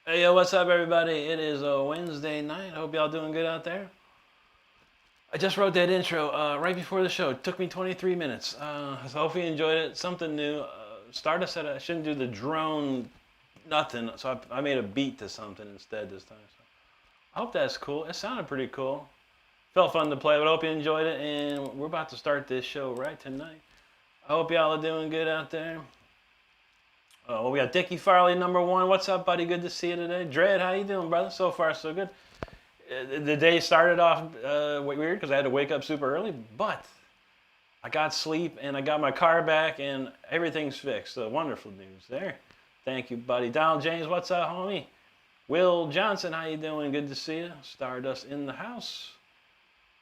Hey, yo, what's up, everybody? It is a Wednesday night. Hope y'all doing good out there. I just wrote that intro right before the show. It took me 23 minutes. So hope you enjoyed it. Something new. Stardust said I shouldn't do the drone nothing, so I made a beat to something instead this time. So I hope that's cool. It sounded pretty cool. Felt fun to play, but I hope you enjoyed it. And we're about to start this show right tonight. I hope y'all are doing good out there. Well, we got Dickie Farley, #1. What's up, buddy? Good to see you today. Dread, how you doing, brother? So far, so good. The day started off weird because I had to wake up super early, but I got sleep and I got my car back and everything's fixed. So wonderful news there. Thank you, buddy. Donald James, what's up, homie? Will Johnson, how you doing? Good to see you. Stardust in the house.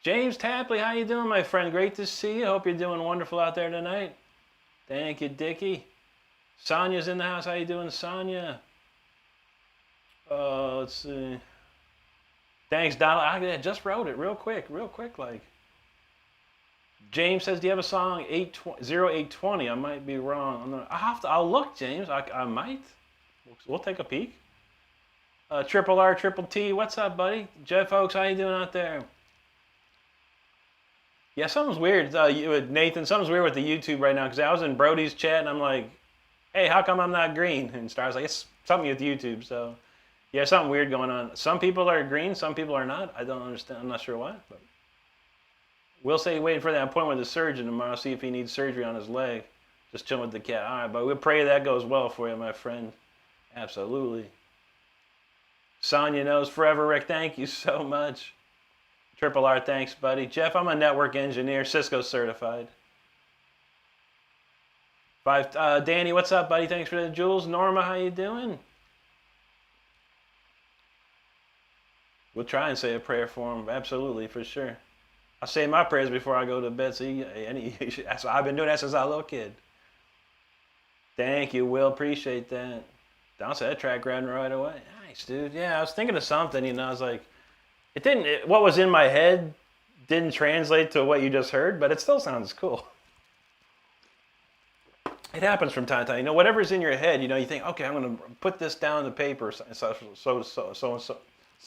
James Tapley, how you doing, my friend? Great to see you. Hope you're doing wonderful out there tonight. Thank you, Dickie. Sonia's in the house. How you doing, Sonia? Let's see. Thanks, Donald. I just wrote it real quick, like. James says, do you have a song 0820? I might be wrong. I'll look, James. I might. We'll take a peek. Triple R, Triple T. What's up, buddy? Jeff Oaks, how you doing out there? Yeah, something's weird. Nathan, something's weird with the YouTube right now because I was in Brody's chat and I'm like, hey, how come I'm not green? And Star's like, it's something with YouTube. So, yeah, something weird going on. Some people are green, some people are not. I don't understand. I'm not sure why. But we'll say waiting for that appointment with the surgeon tomorrow, see if he needs surgery on his leg. Just chilling with the cat. All right, but we'll pray that goes well for you, my friend. Absolutely. Sonia knows forever, Rick. Thank you so much. Triple R, thanks, buddy. Jeff, I'm a network engineer, Cisco certified. Danny, what's up, buddy? Thanks for the jewels. Norma, how you doing? We'll try and say a prayer for him. Absolutely, for sure. I say my prayers before I go to bed. So I've been doing that since I was a little kid. Thank you, Will. Appreciate that. Don said that track grabbed me right away. Nice, dude. Yeah, I was thinking of something. I was like, what was in my head didn't translate to what you just heard, but it still sounds cool. It happens from time to time. Whatever's in your head, you think, okay, I'm going to put this down on the paper, so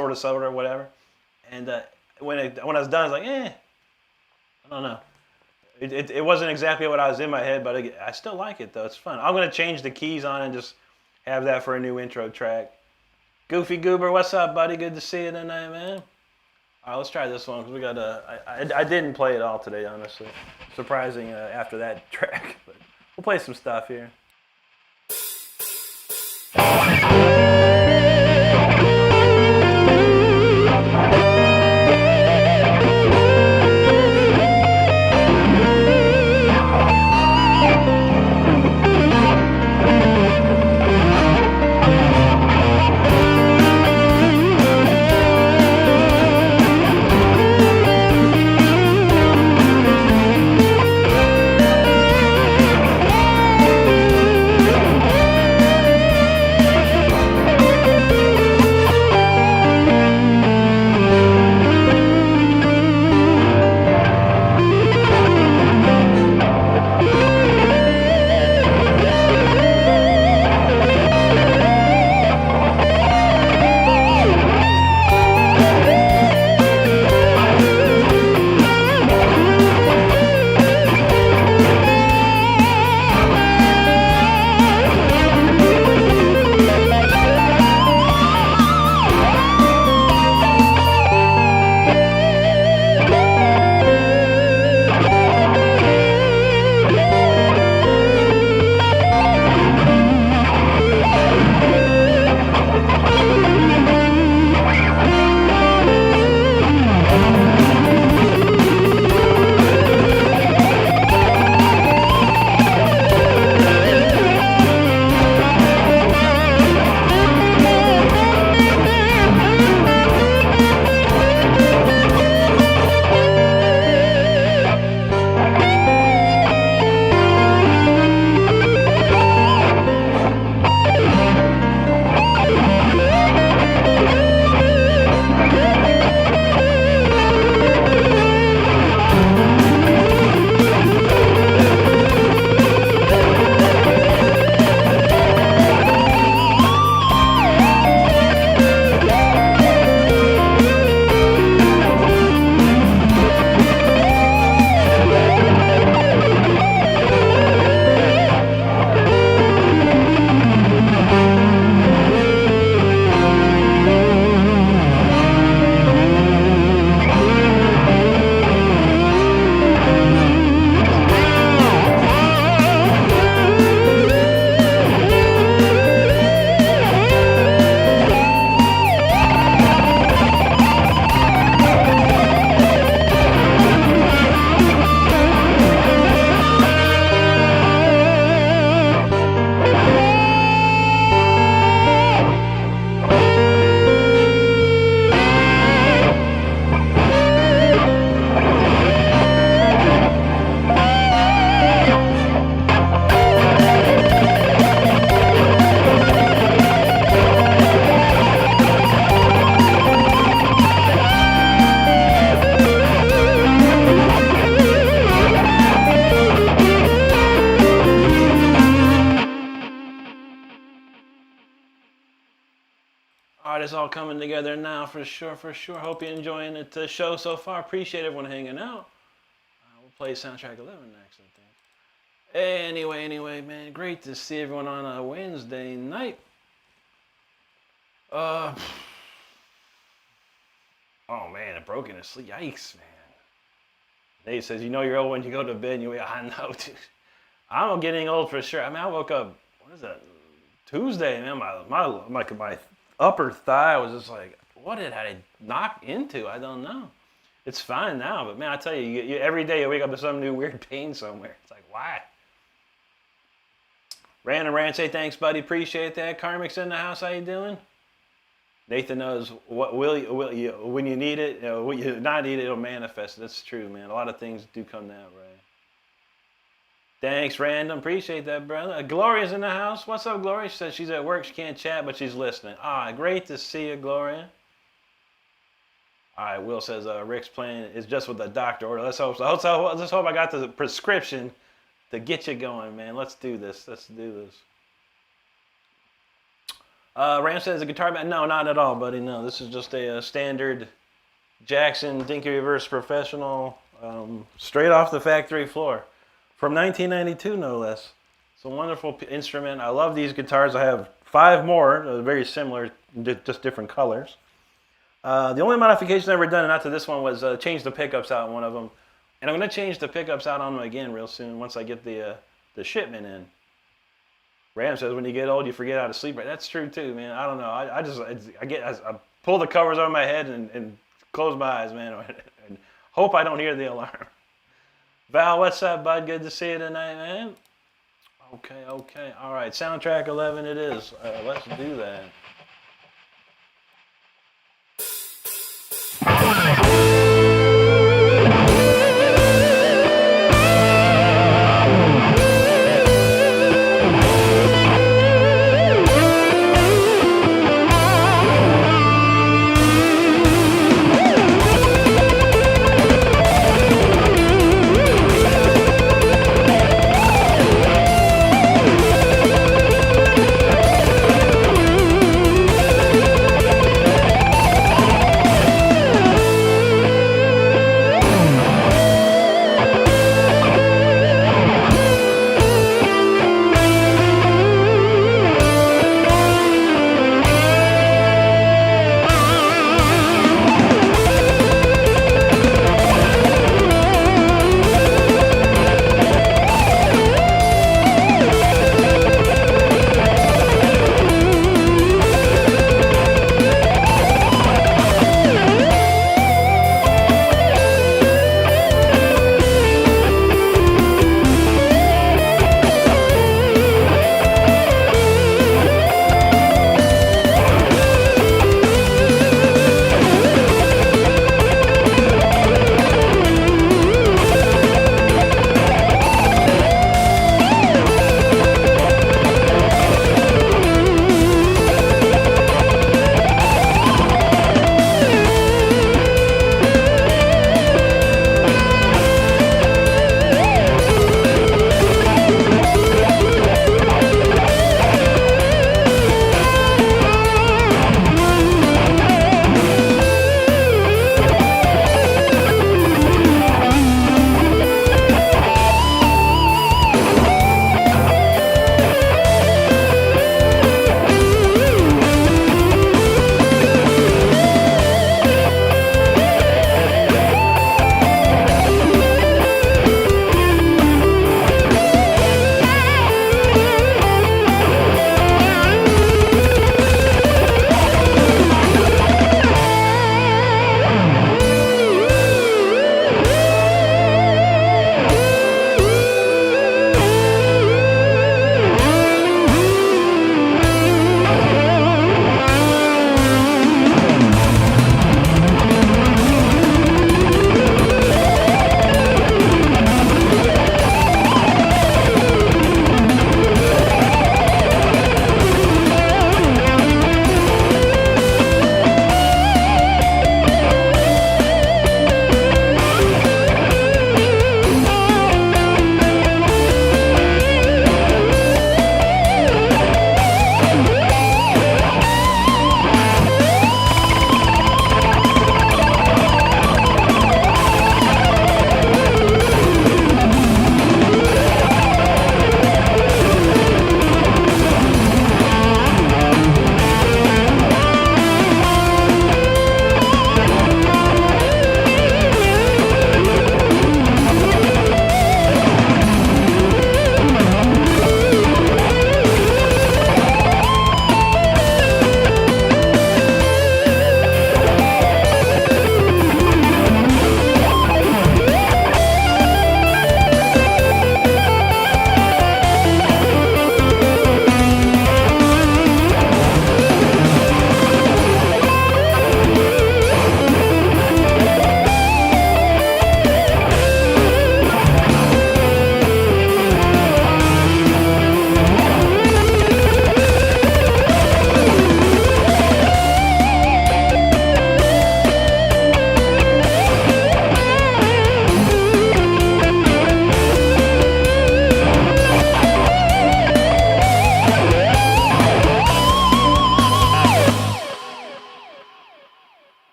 or whatever. And when I was done, I was like, I don't know. It wasn't exactly what I was in my head, but I still like it, though. It's fun. I'm going to change the keys on and just have that for a new intro track. Goofy Goober, what's up, buddy? Good to see you tonight, man. All right, let's try this one, because we got I didn't play it all today, honestly. Surprising after that track, but we'll play some stuff here. All right, it's all coming together now for sure, for sure. Hope you're enjoying the show so far. Appreciate everyone hanging out. We'll play soundtrack 11 next, I think. Anyway, man, great to see everyone on a Wednesday night. Oh man, I broke into sleep. Yikes, man. Dave says, you know you're old when you go to bed and you wake. I know, dude. I'm getting old for sure. I mean, I woke up, what is that, Tuesday, man. My upper thigh was just like, what did I knock into? I don't know. It's fine now, but man, I tell you, every day you wake up to some new weird pain somewhere. It's like, why? Random Rant, say thanks, buddy. Appreciate that. Karmic's in the house. How you doing? Nathan knows what will you when you need it. When you not need it, it'll manifest. That's true, man. A lot of things do come that way. Thanks, Random. Appreciate that, brother. Gloria's in the house. What's up, Gloria? She says she's at work. She can't chat, but she's listening. Great to see you, Gloria. All right, Will says Rick's plan is just what the doctor ordered. Let's hope so. Let's hope I got the prescription to get you going, man. Let's do this. Ram says a guitar band. No, not at all, buddy. No, this is just a standard Jackson Dinky Reverse Professional, straight off the factory floor. From 1992, no less. It's a wonderful instrument. I love these guitars. I have 5 more, very similar, just different colors. The only modification I've ever done, and not to this one, was change the pickups out on one of them. And I'm going to change the pickups out on them again real soon once I get the shipment in. Ram says when you get old, you forget how to sleep. Right? That's true too, man. I don't know. I pull the covers over my head and close my eyes, man, and hope I don't hear the alarm. Val, what's up, bud? Good to see you tonight, man. Okay. All right, soundtrack 11 it is. Let's do that.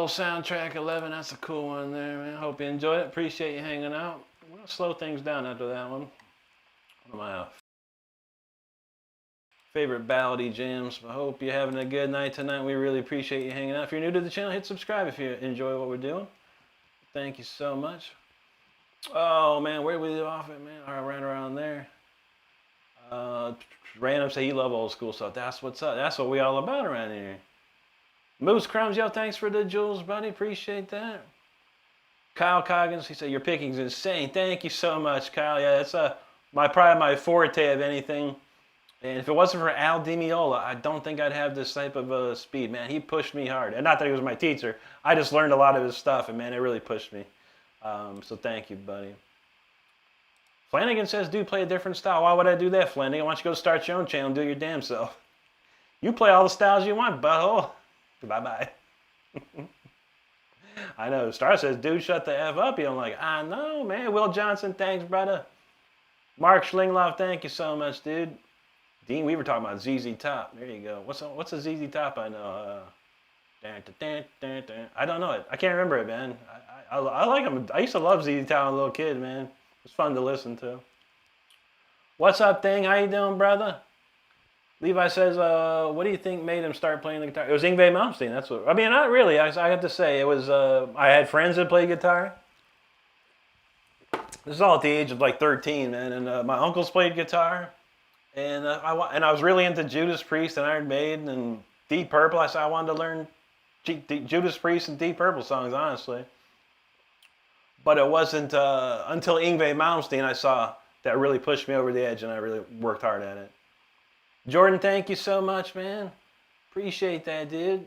Soul Soundtrack 11, that's a cool one there, man. Hope you enjoyed it. Appreciate you hanging out. We're going to slow things down after that one. One of my favorite ballady jams. I hope you're having a good night tonight. We really appreciate you hanging out. If you're new to the channel, hit subscribe if you enjoy what we're doing. Thank you so much. Oh, man, where did we leave off at, man? All right, right around there. Random say you love old school stuff. That's what's up. That's what we all about around here. Moose Crumbs, yo, thanks for the jewels, buddy. Appreciate that. Kyle Coggins, he said your picking's insane. Thank you so much, Kyle. Yeah, that's probably my forte of anything. And if it wasn't for Al DiMeola, I don't think I'd have this type of speed, man. He pushed me hard. And not that he was my teacher. I just learned a lot of his stuff, and man, it really pushed me. So thank you, buddy. Flanagan says, dude, play a different style. Why would I do that, Flanagan? Why don't you go start your own channel and do it your damn self? You play all the styles you want, butthole. Bye-bye. I know. Star says, dude, shut the F up. I'm like, I know, man. Will Johnson, thanks, brother. Mark Schlingloff, thank you so much, dude. Dean Weaver talking about ZZ Top. There you go. What's a ZZ Top I know? I don't know it. I can't remember it, man. I like them. I used to love ZZ Top when I was a little kid, man. It's fun to listen to. What's up, Thing? How you doing, brother? Levi says, what do you think made him start playing the guitar? It was Yngwie Malmsteen. That's what. I mean, not really. I have to say, it was. I had friends that played guitar. This is all at the age of like 13, man. And my uncles played guitar, and I was really into Judas Priest and Iron Maiden and Deep Purple. I said I wanted to learn Judas Priest and Deep Purple songs, honestly. But it wasn't until Yngwie Malmsteen I saw that really pushed me over the edge, and I really worked hard at it. Jordan, thank you so much, man. Appreciate that, dude.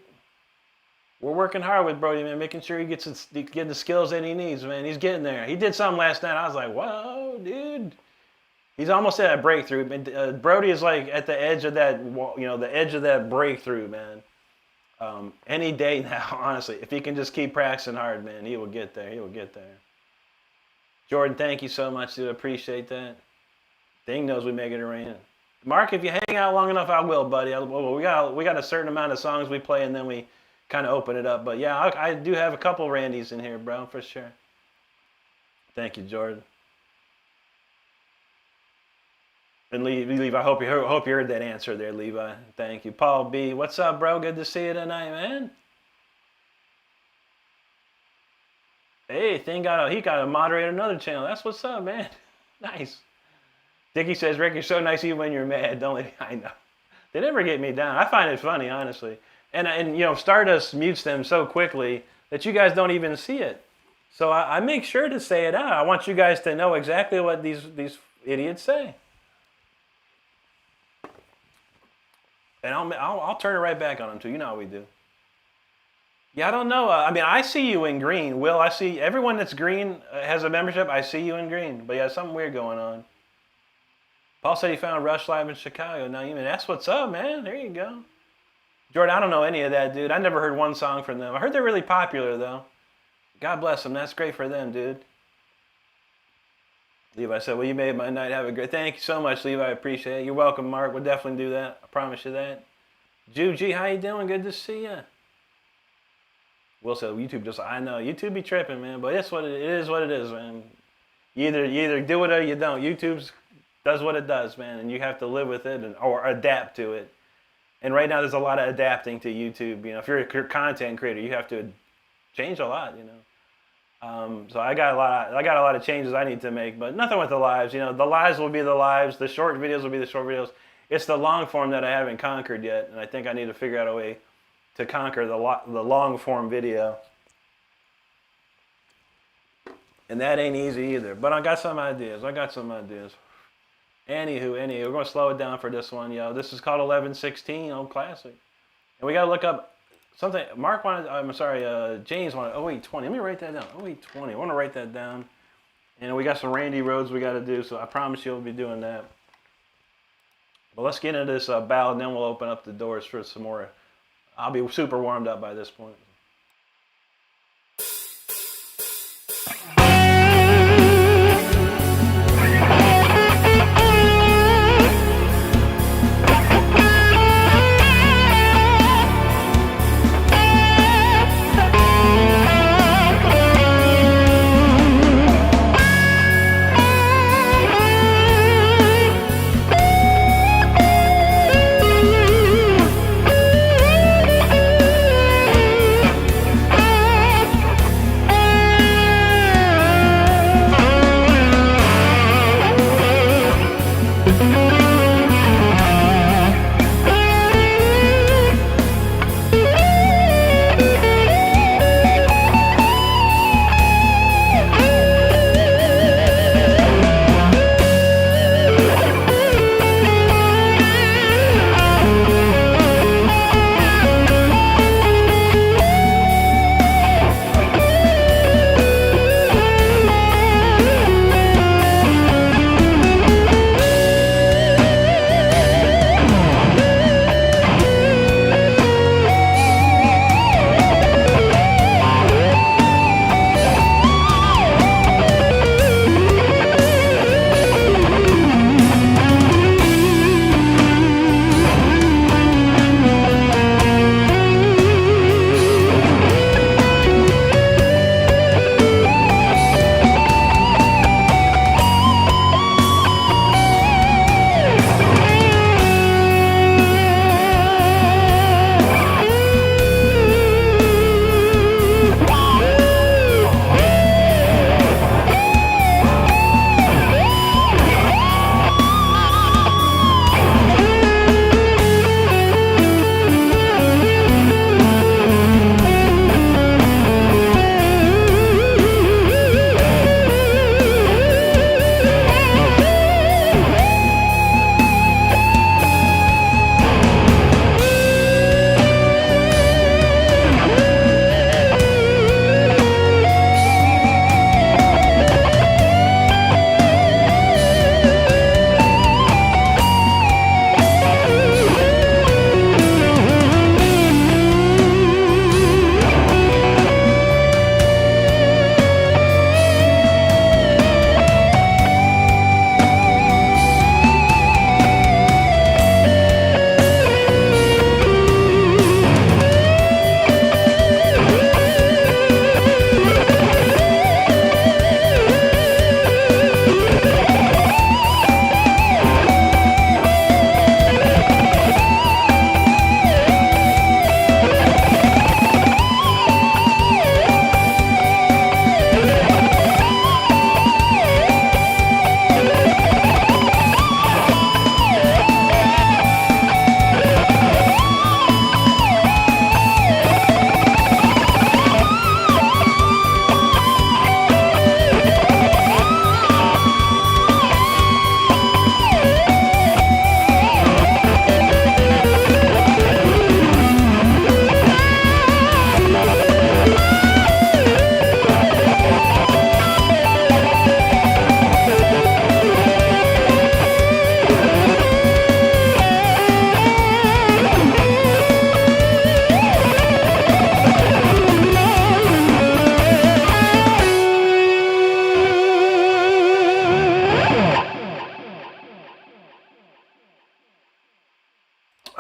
We're working hard with Brody, man, making sure he gets the skills that he needs, man. He's getting there. He did something last night. I was like, whoa, dude. He's almost at a breakthrough. Brody is like at the edge of that, the edge of that breakthrough, man. Any day now, honestly. If he can just keep practicing hard, man, he will get there. He will get there. Jordan, thank you so much, dude. I appreciate that. Thing knows we make it rain. Mark, if you hang out long enough, I will, buddy. We got a certain amount of songs we play, and then we kind of open it up. But yeah, I do have a couple Randys in here, bro, for sure. Thank you, Jordan. And Levi, I hope you heard that answer there, Levi. Thank you. Paul B, what's up, bro? Good to see you tonight, man. Hey, he got to moderate another channel. That's what's up, man. Nice. Dickie says, Rick, you're so nice even when you're mad. Don't let I know. They never get me down. I find it funny, honestly. And Stardust mutes them so quickly that you guys don't even see it. So I make sure to say it out. I want you guys to know exactly what these idiots say. And I'll turn it right back on them too. You know how we do. Yeah, I don't know. I mean, I see you in green. Will, I see everyone that's green has a membership. I see you in green. But yeah, something weird going on. Paul said he found Rush live in Chicago. Now, that's what's up, man. There you go. Jordan, I don't know any of that, dude. I never heard one song from them. I heard they're really popular, though. God bless them. That's great for them, dude. Levi said, well, you made my night. Have a great... Thank you so much, Levi. I appreciate it. You're welcome, Mark. We'll definitely do that. I promise you that. Juji, how you doing? Good to see you. Will said, YouTube just... I know. YouTube be tripping, man. But it is what it is, man. You either do it or you don't. YouTube's... does what it does, man, and you have to live with it or adapt to it. And right now, there's a lot of adapting to YouTube. If you're a content creator, you have to change a lot. So I got a lot of changes I need to make, but nothing with the lives. The lives will be the lives. The short videos will be the short videos. It's the long form that I haven't conquered yet, and I think I need to figure out a way to conquer the long form video. And that ain't easy either. But I got some ideas. Anywho, we're going to slow it down for this one, yo. This is called 1116, old classic. And we got to look up something. Mark wanted, James wanted 0820. Let me write that down, 0820. I want to write that down. And we got some Randy Rhoads we got to do, so I promise you we'll be doing that. But let's get into this ballad, and then we'll open up the doors for some more. I'll be super warmed up by this point.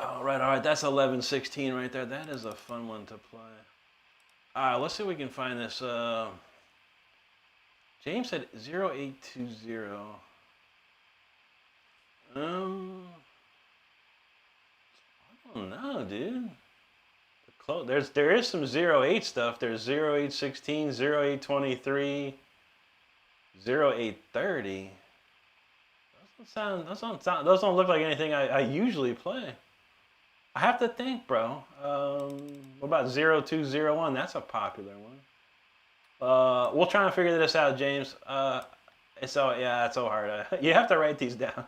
All right. That's 11:16 right there. That is a fun one to play. All right, let's see if we can find this. James said 0820. I don't know, dude. There is some 08 stuff. There's 0816, 0823, 0830. Those don't look like anything I usually play. I have to think, bro. What about 0201? That's a popular one. We'll try and figure this out, James. It's so hard. You have to write these down.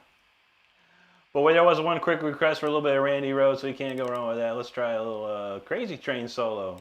But there was one quick request for a little bit of Randy Rhoads, so you can't go wrong with that. Let's try a little Crazy Train solo.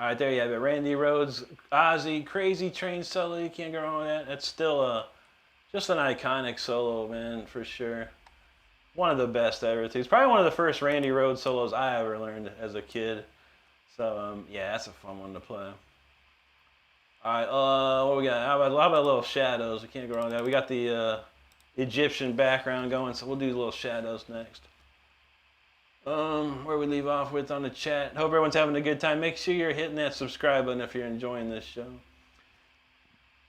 All right, there you have it. Randy Rhoads, Ozzy, Crazy Train solo. You can't go wrong with that. That's still just an iconic solo, man, for sure. One of the best ever, too. It's probably one of the first Randy Rhoads solos I ever learned as a kid. So, yeah, that's a fun one to play. All right, what we got? How about a little Shadows? We can't go wrong with that. We got the Egyptian background going, so we'll do a little Shadows next. Where we leave off with on the chat. Hope everyone's having a good time. Make sure you're hitting that subscribe button if you're enjoying this show.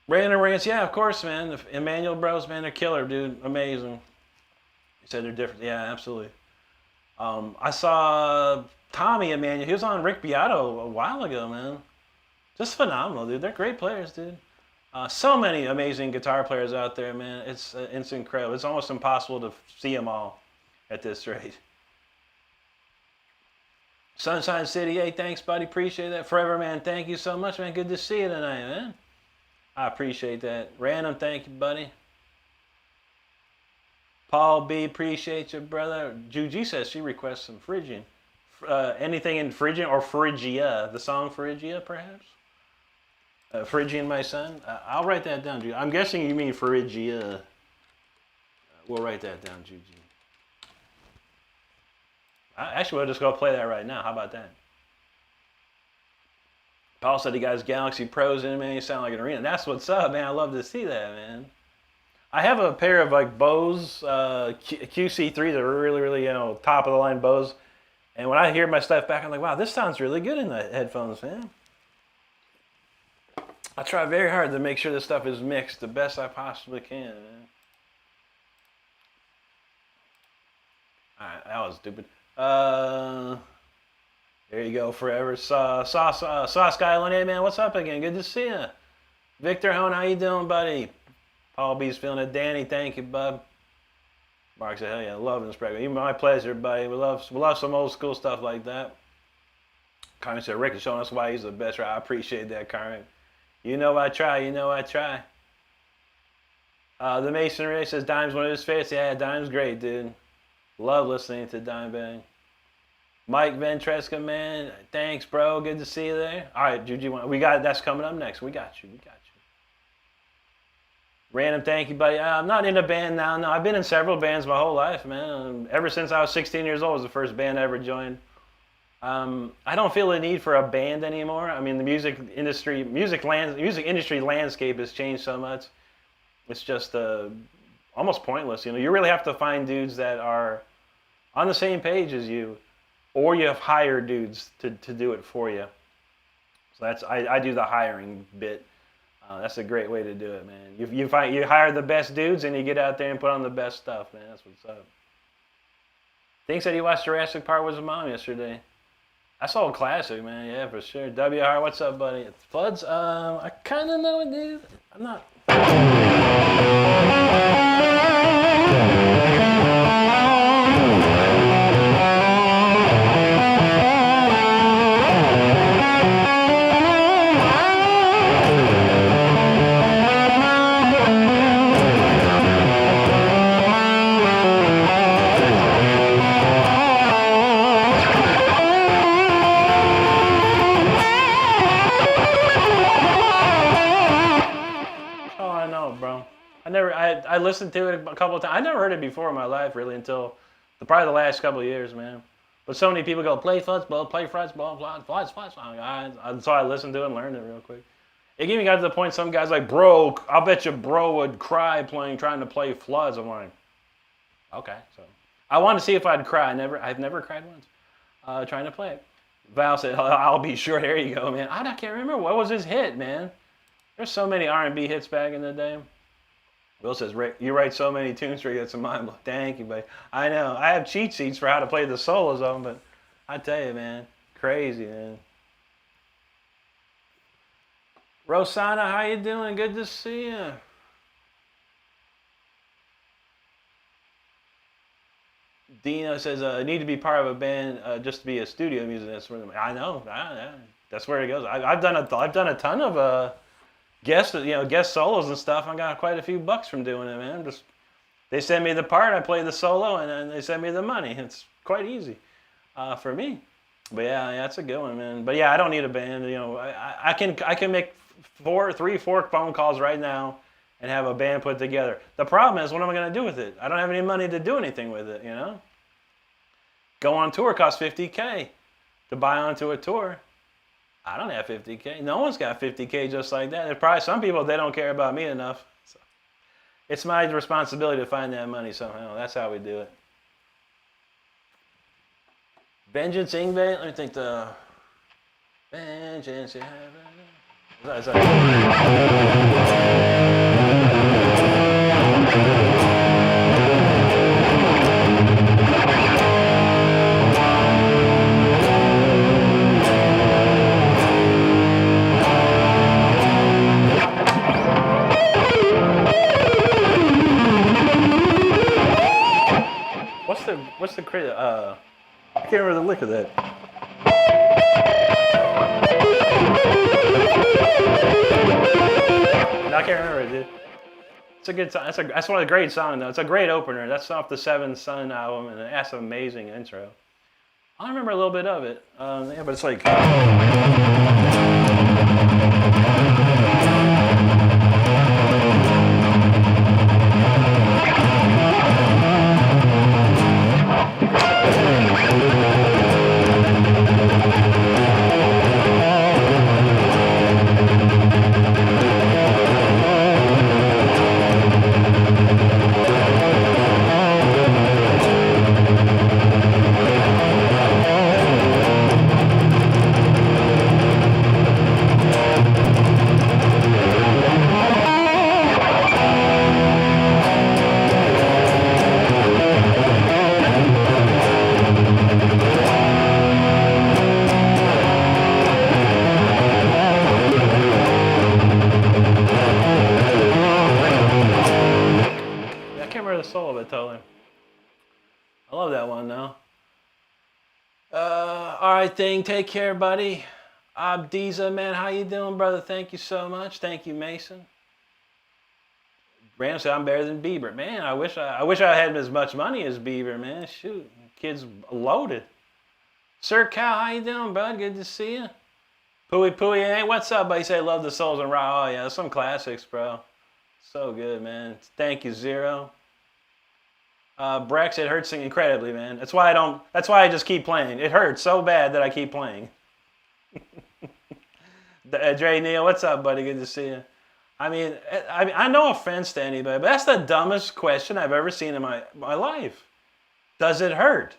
Random Rants, yeah, of course, man. The Emmanuel Bros, man, they're killer, dude. Amazing. You said they're different. Yeah, absolutely. I saw Tommy Emmanuel. He was on Rick Beato a while ago, man. Just phenomenal, dude. They're great players, dude. So many amazing guitar players out there, man. It's incredible. It's almost impossible to see them all at this rate. Sunshine City, hey, thanks, buddy. Appreciate that. Forever, man, thank you so much, man. Good to see you tonight, man. I appreciate that. Random, thank you, buddy. Paul B, appreciate you, brother. Juji says she requests some Phrygian. Anything in Phrygian or Phrygia? The song Phrygia, perhaps? Phrygian, my son? I'll write that down, Juji. I'm guessing you mean Phrygia. We'll write that down, Juji. Actually, we'll just go play that right now. How about that? Paul said he got his Galaxy Pros in, man. You sound like an arena. That's what's up, man. I love to see that, man. I have a pair of like Bose QC3s that are really, really, top of the line Bose. And when I hear my stuff back, I'm like, wow, this sounds really good in the headphones, man. I try very hard to make sure this stuff is mixed the best I possibly can, man. All right, that was stupid. There you go, Forever. Sauce Skyline, hey man, what's up again? Good to see you. Victor Hone, how you doing, buddy? Paul B's feeling it. Danny, thank you, bub. Mark said, hell yeah, love this program. Even my pleasure, buddy. We love some old school stuff like that. Carmen said, Rick is showing us why he's the best. I appreciate that, Carmen. You know I try. The Masonry says Dime's one of his favorites. Yeah, Dime's great, dude. Love listening to Dimebag. Mike Ventresca, man. Thanks, bro. Good to see you there. All right, Juju, that's coming up next. We got you. Random, thank you, buddy. I'm not in a band now. No, I've been in several bands my whole life, man. Ever since I was 16 years old was the first band I ever joined. I don't feel a need for a band anymore. I mean, the music industry landscape has changed so much. It's just almost pointless. You really have to find dudes that are on the same page as you, or you have hired dudes to do it for you. So I do the hiring bit. That's a great way to do it, man. You hire the best dudes and you get out there and put on the best stuff, man. That's what's up. Dink said he watched Jurassic Park with his mom yesterday. That's all classic, man. Yeah, for sure. WR, what's up, buddy? Floods? I kind of know it, dude. I'm not. I listened to it a couple of times. I never heard it before in my life, really, until probably the last couple of years, man. But so many people go, play football, play football, floods. So I listened to it and learned it real quick. It even got to the point some guys like, bro, I'll bet you bro would cry trying to play Floods. I'm like, okay. So I wanted to see if I'd cry. I've never cried once trying to play it. Val said, I'll be sure. There you go, man. I can't remember. What was his hit, man? There's so many R&B hits back in the day. Will says, Rick, you write so many tunes for you, it's a mind blow. Thank you, buddy. I know. I have cheat sheets for how to play the solos of them, but I tell you, man, crazy, man. Rosanna, how you doing? Good to see you. Dino says, I need to be part of a band just to be a studio musician. I know. That's where it goes. I've done a ton of guest solos and stuff. I got quite a few bucks from doing it, man. They send me the part, I play the solo, and then they send me the money. It's quite easy for me. But yeah, that's a good one, man. But yeah, I don't need a band. I can make 4 phone calls right now and have a band put together. The problem is, what am I going to do with it? I don't have any money to do anything with it. Go on tour costs $50K to buy onto a tour. I don't have $50K. No one's got $50K just like that. There's probably some people, they don't care about me enough. So it's my responsibility to find that money somehow. That's how we do it. Vengeance Yngwie. Let me think the vengeance you have. Is that? What's the credit? I can't remember the lick of that. No, I can't remember it, dude. It's a good song. That's one of the great songs, though. It's a great opener. That's off the Seven Sun album, and that's an amazing intro. I remember a little bit of it. Yeah, but it's like. Take care, buddy. Abdiza, man, how you doing, brother? Thank you so much. Thank you, Mason. Brandon said I'm better than Bieber. Man, I wish I had as much money as Bieber, man. Shoot, kid's loaded. Sir Cal, how you doing, bud? Good to see you. Pooey, hey, what's up, buddy? Say love the souls and raw. Oh yeah, some classics, bro. So good, man. Thank you, Zero. Brex, it hurts incredibly, man. That's why I just keep playing. It hurts so bad that I keep playing. Dre Neal, what's up, buddy? Good to see you. I mean, no offense to anybody, but that's the dumbest question I've ever seen in my life. Does it hurt?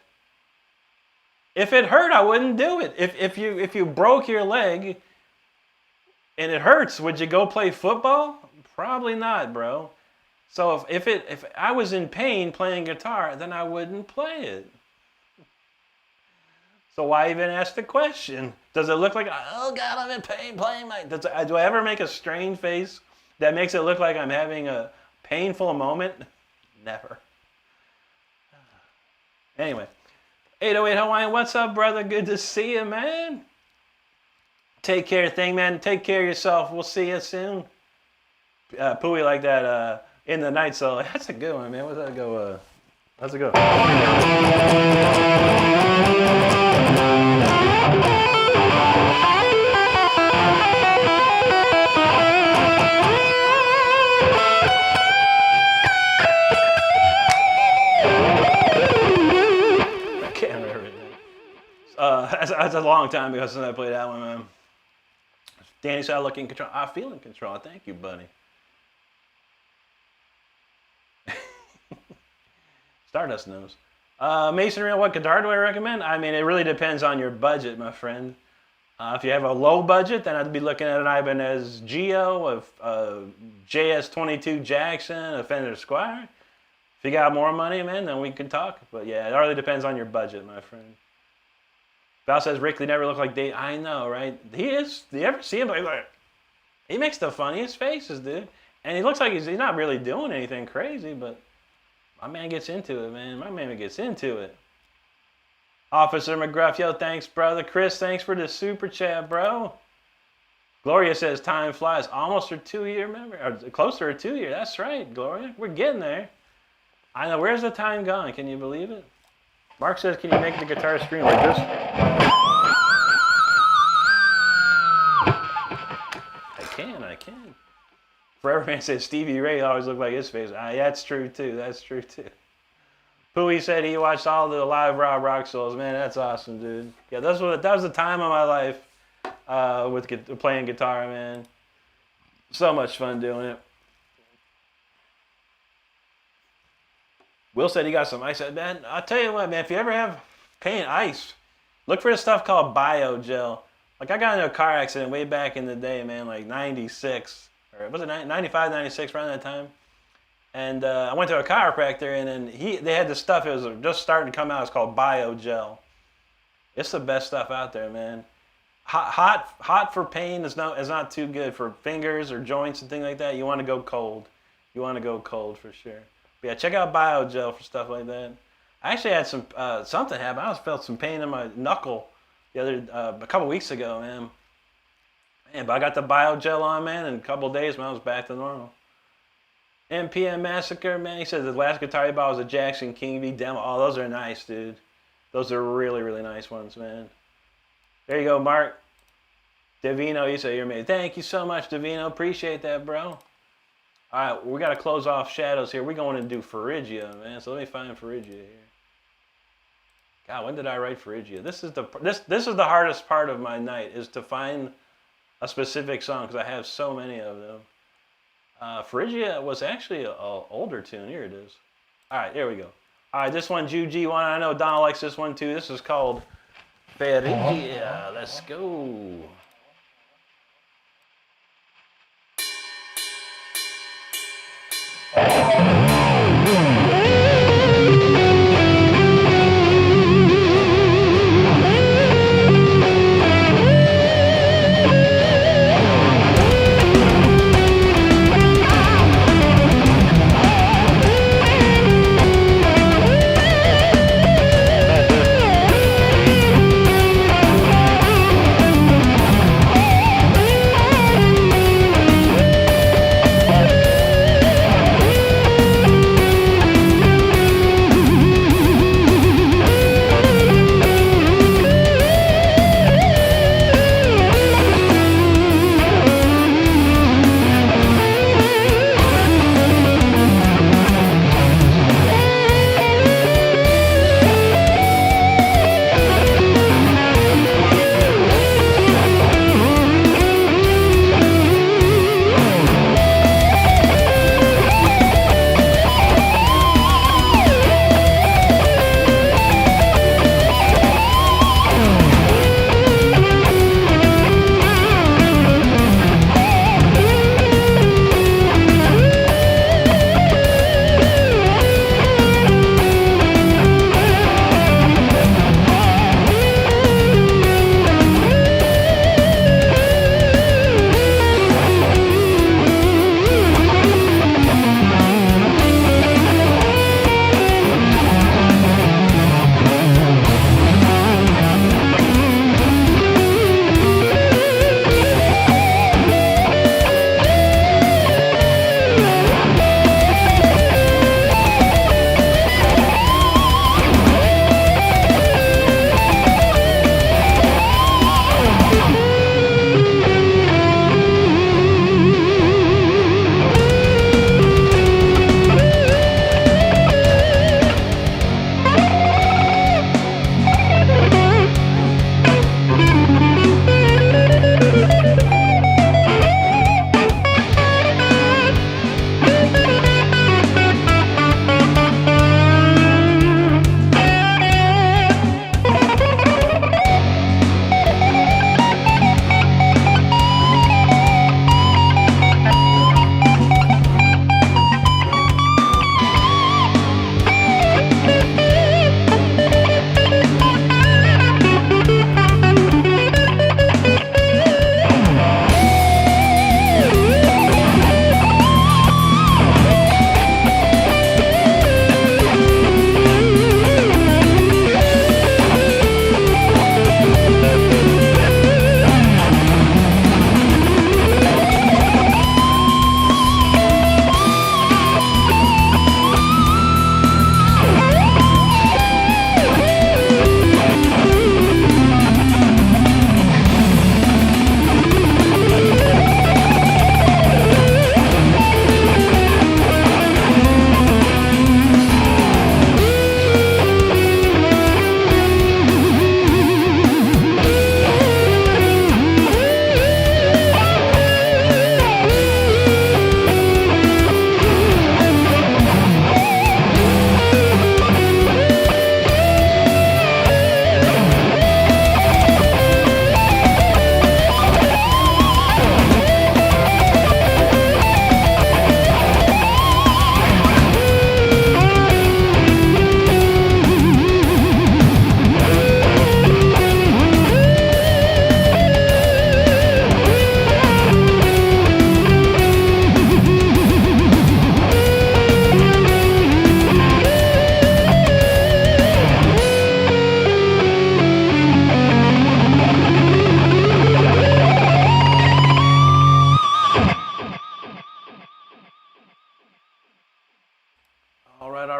If it hurt, I wouldn't do it. If you broke your leg, and it hurts. Would you go play football? Probably not, bro. So if I was in pain playing guitar, then I wouldn't play it. So why even ask the question? Does it look like, oh God, I'm in pain playing my... Do I ever make a strange face that makes it look like I'm having a painful moment? Never. Anyway, 808 Hawaiian, what's up, brother? Good to see you, man. Take care, man. Take care of yourself. We'll see you soon. Pooey like that in the night, so that's a good one, man. What's that go? How's it go? I can't remember it. That's a long time ago since I played that one, man. Danny said I look in control. I feel in control. Thank you, buddy. Stardust knows. Masonry, what guitar do I recommend? I mean, it really depends on your budget, my friend. If you have a low budget, then I'd be looking at an Ibanez Geo, a JS22 Jackson, a Fender Squire. If you got more money, man, then we can talk. But yeah, it really depends on your budget, my friend. Val says, Rick, they never look like Dave. I know, right? He is. Do you ever see him? Like, he makes the funniest faces, dude. And he looks like he's not really doing anything crazy, but my man gets into it, man. My man gets into it. Officer McGruff, yo, thanks, brother. Chris, thanks for the super chat, bro. Gloria says, time flies. Almost her 2-year memory. Or close to her 2-year. That's right, Gloria. We're getting there. I know. Where's the time gone? Can you believe it? Mark says, can you make the guitar scream like this? I can. Forever Man says Stevie Ray always looked like his face. That's true too. That's true too. Pooey said he watched all the live Rob Rock shows. Man, that's awesome, dude. Yeah, that was the time of my life with playing guitar, man. So much fun doing it. Will said he got some ice. Man, I'll tell you what, man. If you ever have pain, ice, look for this stuff called Biogel. Like, I got into a car accident way back in the day, man, like 96. Or was it 95, 96, around that time? And I went to a chiropractor, and then they had this stuff. It was just starting to come out. It's called Biogel. It's the best stuff out there, man. Hot for pain is not too good for fingers or joints and things like that. You want to go cold. You want to go cold for sure. But yeah, check out Biogel for stuff like that. I actually had something happen. I felt some pain in my knuckle a couple weeks ago, man. But I got the Biogel on, man, in a couple days, man, I was back to normal. MPM Massacre, man, he said the last guitar he bought was a Jackson King V demo. Oh, those are nice, dude. Those are really, really nice ones, man. There you go, Mark. Davino, you say you're amazing. Thank you so much, Davino. Appreciate that, bro. All right, we got to close off Shadows here. We're going to do Phrygia, man. So let me find Phrygia here. God, when did I write Phrygia? This is the hardest part of my night, is to find a specific song, because I have so many of them. Phrygia was actually an older tune. Here it is. All right, here we go. All right, this one, Juji one. I know Donald likes this one too. This is called Phrygia. Let's go.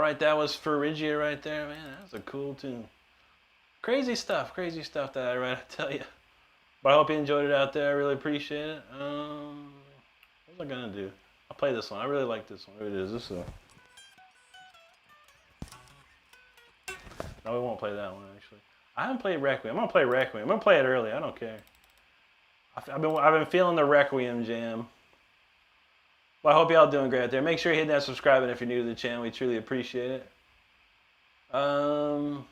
right, that was Phrygia right there, man. That's a cool tune. Crazy stuff that I read, I tell you. But I hope you enjoyed it out there. I really appreciate it. What was I gonna do? I'll play this one. I really like this one. Here it is. This one. No, we won't play that one actually. I haven't played Requiem. I'm gonna play Requiem. I'm gonna play it early. I don't care. I've been feeling the Requiem jam. Well, I hope y'all doing great out there. Make sure you hit that subscribe button if you're new to the channel. We truly appreciate it. Pooey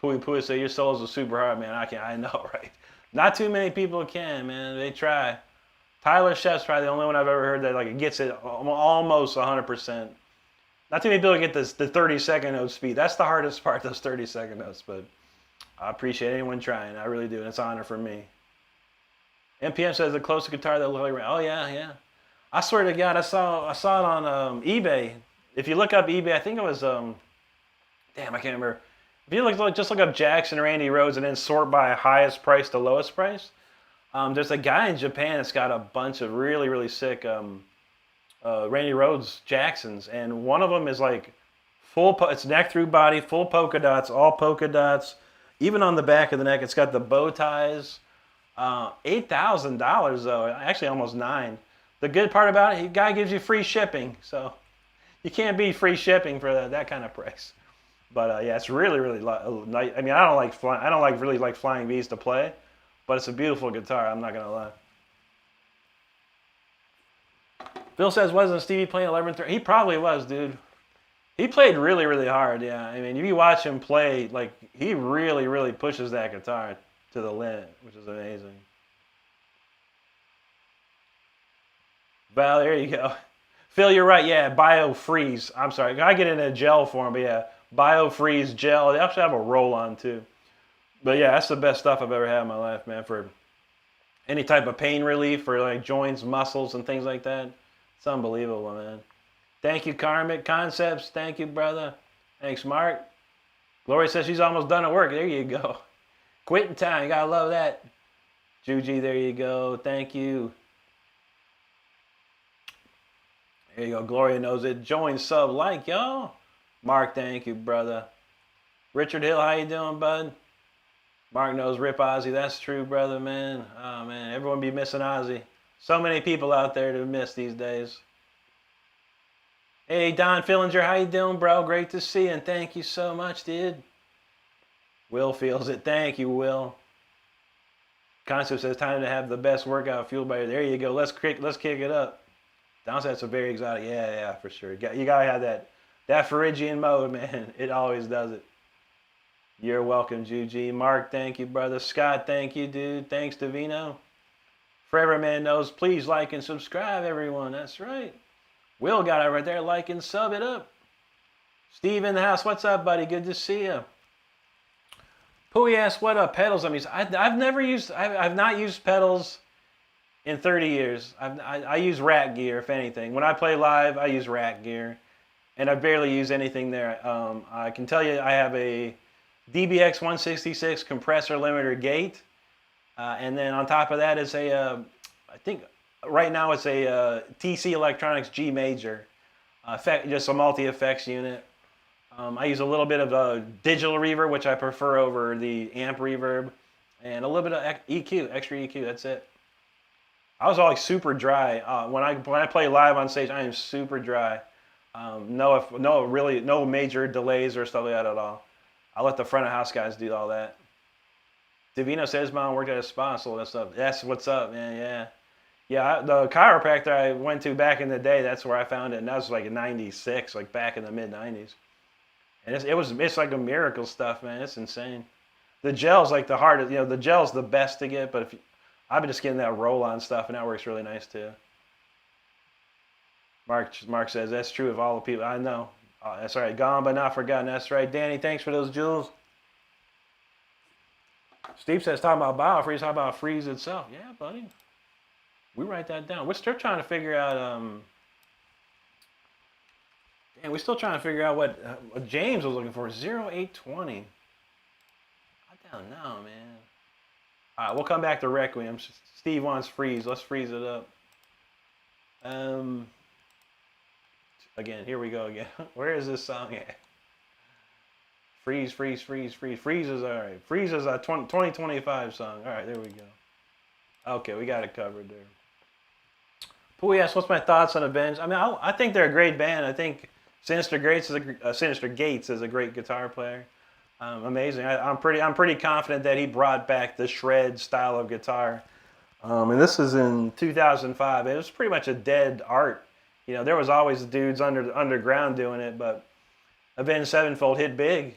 Pooey say your solos are super hard, man. I know, right? Not too many people can, man. They try. Tyler Sheff's probably the only one I've ever heard that like it gets it almost 100%. Not too many people get this the 30-second note speed. That's the hardest part, those 30-second notes. But I appreciate anyone trying. I really do. And it's an honor for me. NPM says the closest guitar that looked like. Oh yeah. I swear to God, I saw it on eBay. If you look up eBay, I think it was damn, I can't remember. If you just look up Jackson or Randy Rhoads and then sort by highest price to lowest price, there's a guy in Japan that's got a bunch of really sick Randy Rhoads Jacksons, and one of them is like it's neck through body, full polka dots, all polka dots, even on the back of the neck. It's got the bow ties. $8,000 though, actually almost $9,000. The good part about it, the guy gives you free shipping, so you can't beat free shipping for that kind of price. But yeah, it's really nice. I mean, I don't really like flying V's to play, but it's a beautiful guitar. I'm not gonna lie. Bill says, wasn't Stevie playing 11/3? He probably was, dude. He played really hard. Yeah, I mean, if you watch him play, like he really pushes that guitar to the limit, which is amazing. Val, there you go. Phil, you're right. Yeah, BioFreeze. I'm sorry. I get it in a gel form, but yeah, BioFreeze gel. They actually have a roll-on too. But yeah, that's the best stuff I've ever had in my life, man, for any type of pain relief for like joints, muscles, and things like that. It's unbelievable, man. Thank you, Karmic Concepts. Thank you, brother. Thanks, Mark. Gloria says she's almost done at work. There you go. Quitting time. You gotta love that. Juji, there you go. Thank you. There you go. Gloria knows it. Join, sub, like, y'all. Mark, thank you, brother. Richard Hill, how you doing, bud? Mark knows Rip Ozzy. That's true, brother, man. Oh, man. Everyone be missing Ozzy. So many people out there to miss these days. Hey, Don Fillinger, how you doing, bro? Great to see you, and thank you so much, dude. Will feels it. Thank you, Will. Concept says time to have the best workout fueled by. There you go. Let's kick it up. Don says it's a very exotic. Yeah, for sure. You gotta have that Phrygian mode, man. It always does it. You're welcome, Juji. Mark, thank you, brother. Scott, thank you, dude. Thanks, Davino. Forever Man knows. Please like and subscribe, everyone. That's right. Will got it right there. Like and sub it up. Steve in the house. What's up, buddy? Good to see you. Pooey asks, what pedals I'm using? I've not used pedals in 30 years. I use rack gear, if anything. When I play live, I use rack gear. And I barely use anything there. I can tell you I have a DBX 166 compressor limiter gate. And then on top of that is I think right now it's a TC Electronics G Major. Just a multi-effects unit. I use a little bit of a digital reverb, which I prefer over the amp reverb, and a little bit of EQ, extra EQ. That's it. I was always super dry when I play live on stage. I am super dry. No major delays or stuff like that at all. I let the front of house guys do all that. Davino says mom worked at a spa, so that stuff. That's what's up, man. Yeah. The chiropractor I went to back in the day, that's where I found it, and that was like in '96, like back in the mid '90s. And it's like a miracle stuff, man. It's insane. The gel's like the hardest, the gel's the best to get, but I've been just getting that roll-on stuff, and that works really nice too. Mark says that's true of all the people I know. That's right, gone but not forgotten. That's right, Danny. Thanks for those jewels. Steve says talking about BioFreeze, how about Freeze itself? Yeah, buddy. We write that down. We're still trying to figure out. And we're still trying to figure out what James was looking for. 0820. I don't know, man. All right, we'll come back to Requiem. Steve wants Freeze. Let's freeze it up. again. Here we go again. Where is this song at? Freeze, freeze, freeze, freeze. Freeze is all right. Freeze is a 2025 song. All right, there we go. Okay, we got it covered there. Pooh asks, what's my thoughts on Avenged? I mean, I think they're a great band. I think Sinister Gates is a great guitar player. Amazing. I'm pretty confident that he brought back the shred style of guitar. And this is in 2005. It was pretty much a dead art. You know, there was always dudes underground doing it, but Avenged Sevenfold hit big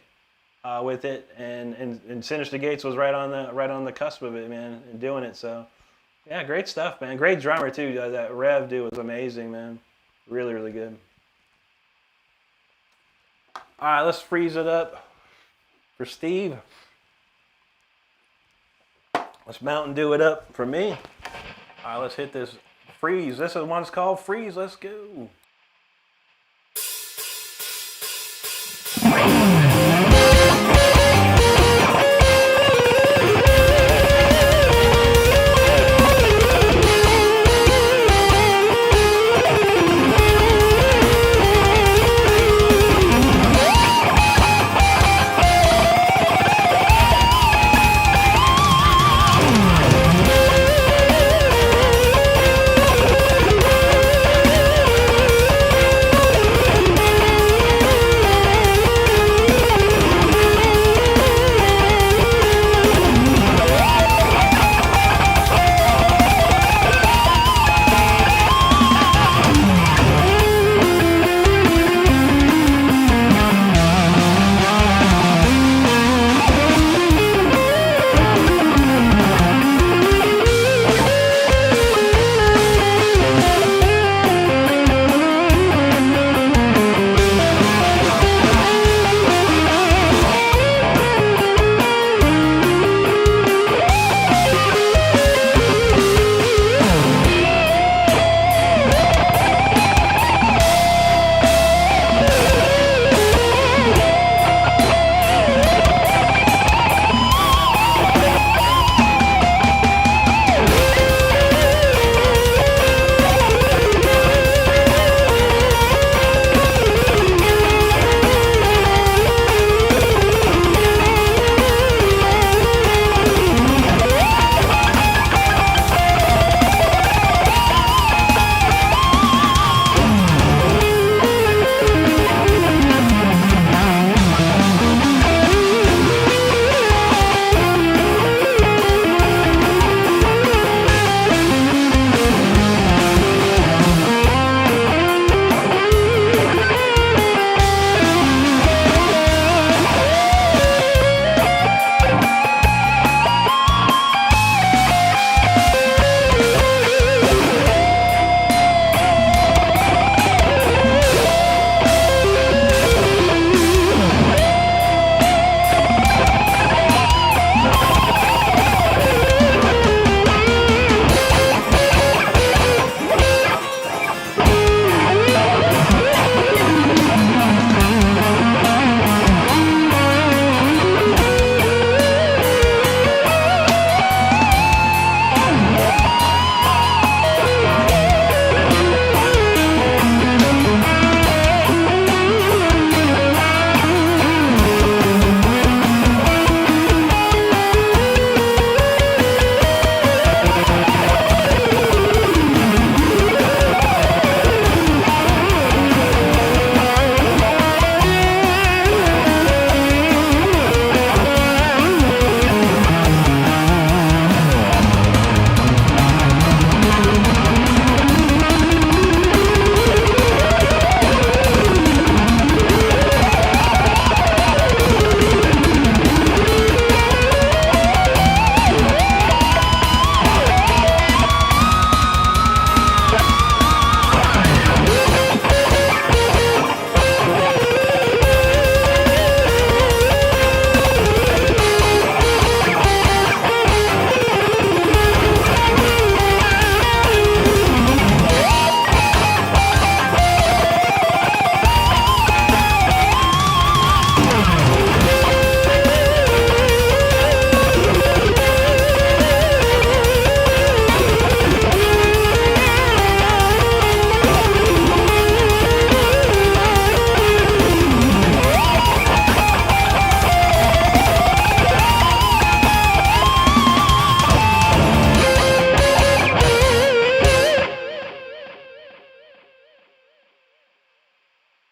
with it, and Sinister Gates was right on the cusp of it, man, and doing it. So, yeah, great stuff, man. Great drummer too. That Rev dude was amazing, man. Really, really good. All right, let's freeze it up for Steve. Let's Mountain Dew it up for me. All right, let's hit this freeze. This is one's called Freeze. Let's go.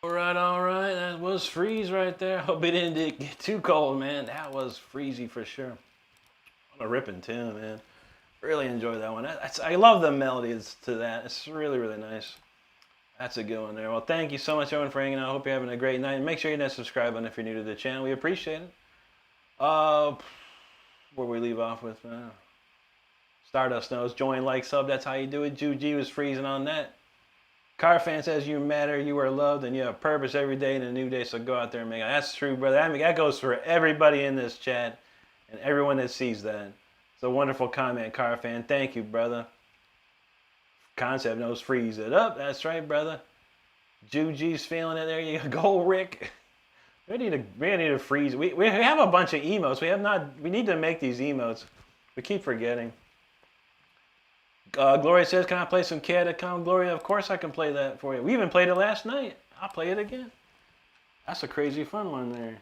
All right. That was freeze right there. Hope it didn't get too cold, man. That was freezy for sure. What a ripping tune, man. Really enjoyed that one. I love the melodies to that. It's really, really nice. That's a good one there. Well, thank you so much, everyone, for hanging out. I hope you're having a great night. And make sure you hit that subscribe button if you're new to the channel. We appreciate it. Where we leave off with, Stardust knows. Join, like, sub. That's how you do it. Juji was freezing on that. Car fan says you matter, you are loved, and you have purpose every day in a new day. So go out there and make it. That's true, brother. I mean, that goes for everybody in this chat and everyone that sees that. It's a wonderful comment, car fan. Thank you, brother. Concept knows freeze it up. That's right, brother. Juji's feeling it. There you go, Rick. We need to freeze. We have a bunch of emotes. We need to make these emotes. We keep forgetting. Gloria says, can I play some Chaotic? Gloria, of course I can play that for you. We even played it last night. I'll play it again. That's a crazy fun one there.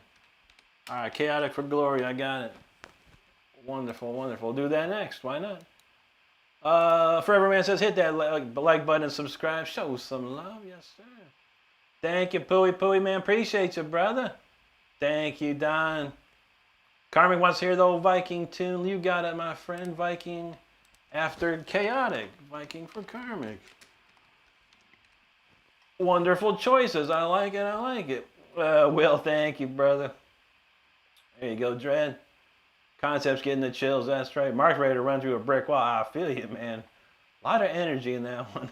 All right, Chaotic for Gloria. I got it. Wonderful, wonderful. Do that next. Why not? Forever Man says, hit that like button and subscribe. Show some love. Yes, sir. Thank you, Pooey, man. Appreciate you, brother. Thank you, Don. Carmen wants to hear the old Viking tune. You got it, my friend. Viking after Chaotic. Viking for Karmic. Wonderful choices. I like it. I like it. Will, thank you, brother. There you go, Dread. Concept's getting the chills. That's right. Mark's ready to run through a brick wall. I feel you, man. A lot of energy in that one.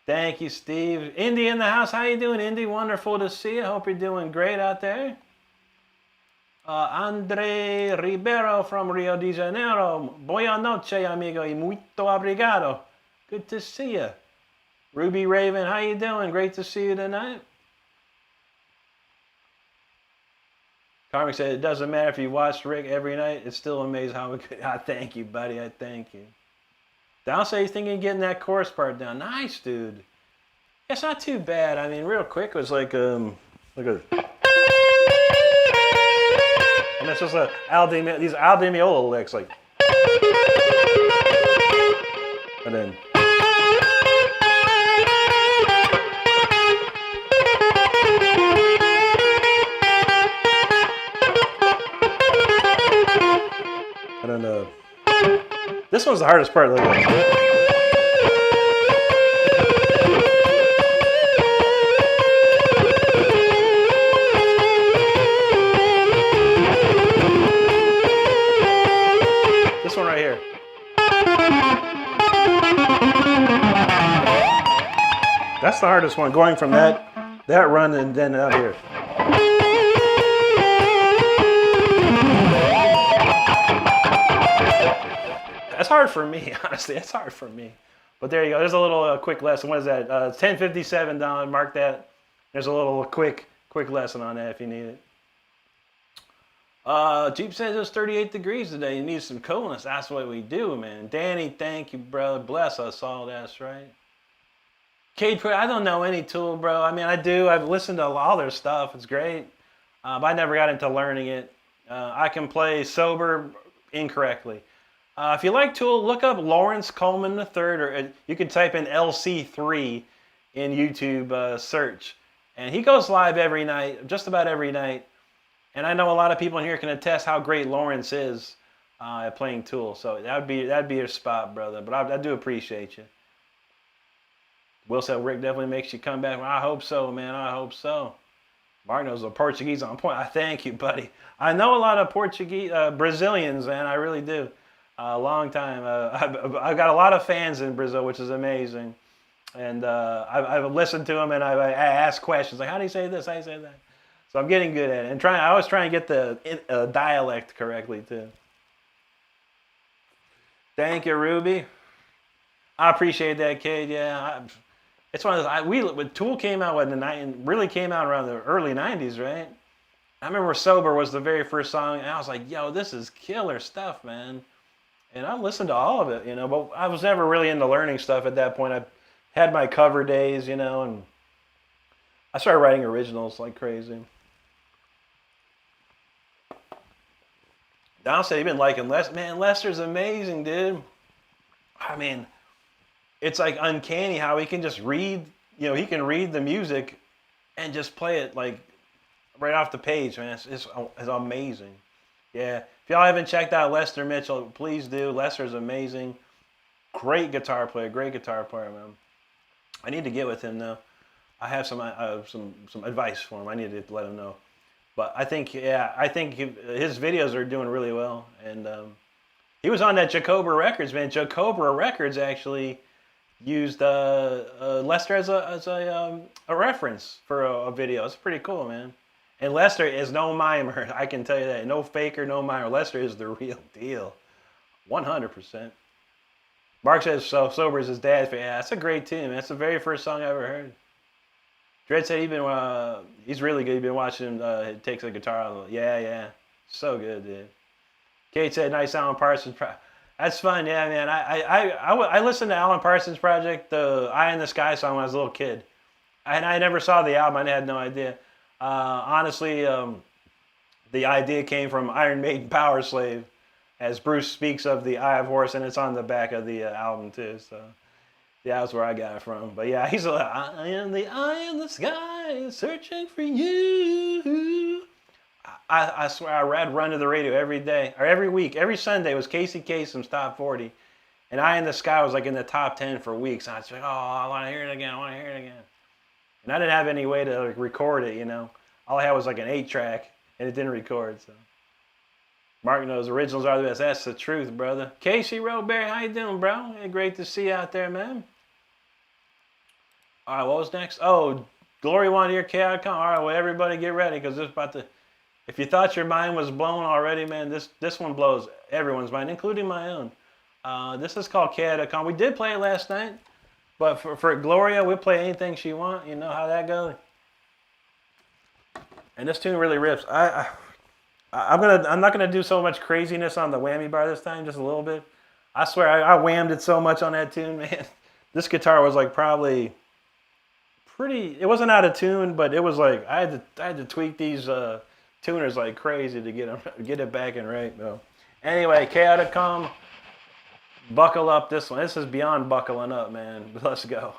Thank you, Steve. Indy in the house. How you doing, Indy? Wonderful to see you. Hope you're doing great out there. Andre Ribeiro from Rio de Janeiro. Boa noche, amigo, y muito obrigado. Good to see you. Ruby Raven, how you doing? Great to see you tonight. Carmick said, it doesn't matter if you watch Rick every night. It's still amazing how good. I thank you, buddy. I thank you. Down say he's thinking of getting that chorus part down. Nice, dude. It's not too bad. I mean, real quick, it was like a... And it's just these Al Di Meola licks, like... And then... And then, this one's the hardest part. This one right here. That's the hardest one, going from that run and then out here. That's hard for me, honestly. It's hard for me. But there you go. There's a little quick lesson. What is that? 10:57 down. Mark that. There's a little quick lesson on that if you need it. Jeep says it's 38 degrees today. You need some coolness. That's what we do, man. Danny, thank you, brother. Bless us all. That's right. Cade, I don't know any Tool, bro. I mean, I do. I've listened to all their stuff. It's great. But I never got into learning it. I can play sober incorrectly. If you like Tool, look up Lawrence Coleman III, or you can type in LC3 in YouTube search. And he goes live every night, just about every night. And I know a lot of people in here can attest how great Lawrence is at playing Tool. So that'd be your spot, brother. But I do appreciate you. Will said Rick definitely makes you come back. Well, I hope so, man. I hope so. Mark knows the Portuguese on point. I thank you, buddy. I know a lot of Portuguese, Brazilians, man. I really do. A long time. I've got a lot of fans in Brazil, which is amazing. And I've listened to them and I ask questions like, how do you say this? How do you say that? So I'm getting good at it. And I always try and get the dialect correctly too. Thank you, Ruby. I appreciate that, kid. Yeah, it's one of those. When Tool came out really came out around the early '90s, right? I remember "Sober" was the very first song, and I was like, "Yo, this is killer stuff, man." And I listened to all of it, you know. But I was never really into learning stuff at that point. I had my cover days, you know, and I started writing originals like crazy. Don said you've been liking Lester. Man, Lester's amazing, dude. I mean, it's like uncanny how he can just read, you know, he can read the music and just play it like right off the page, man. It's amazing. Yeah, if y'all haven't checked out Lester Mitchell, please do. Lester's amazing. Great guitar player, man. I need to get with him though. I have some advice for him. I need to let him know. But I think his videos are doing really well, and he was on that Jacobra Records, man. Jacobra Records actually used Lester as a reference for a video. It's pretty cool, man. And Lester is no mimer. I can tell you that. No faker, no mimer. Lester is the real deal. 100%. Mark says, so sober as his dad. Yeah, that's a great tune, man. That's the very first song I ever heard. Dredd said he's really good. He's been watching him takes the guitar out. Yeah. So good, dude. Kate said, nice Alan Parsons. That's fun, yeah, man. I listened to Alan Parsons Project, the Eye in the Sky song when I was a little kid. And I never saw the album. I had no idea. Honestly, the idea came from Iron Maiden Power Slave, as Bruce speaks of the Eye of Horus, and it's on the back of the album too. So, yeah, that's where I got it from. But yeah, he's like, I am the eye in the sky, searching for you. I swear, I'd run to the radio every day, or every week, every Sunday was Casey Kasem's Top 40. And Eye in the Sky was like in the top 10 for weeks. And I'd say, oh, I want to hear it again, And I didn't have any way to record it, you know. All I had was like an 8-track, and it didn't record, so. Mark knows originals are the best. That's the truth, brother. Casey Roberry, how you doing, bro? Hey, great to see you out there, man. All right, what was next? Oh, Glory wanted to hear Chaoticon. All right, well, everybody get ready, because this is about to... If you thought your mind was blown already, man, this one blows everyone's mind, including my own. This is called Chaoticon. We did play it last night, but for Gloria, we'll play anything she wants. You know how that goes. And this tune really rips. I'm not gonna do so much craziness on the whammy bar this time, just a little bit. I swear I whammed it so much on that tune, man. This guitar was like probably pretty. It wasn't out of tune, but it was like I had to tweak these tuners like crazy to get it back and right though. Anyway, Chaoticon, buckle up. This one. This is beyond buckling up, man. Let's go.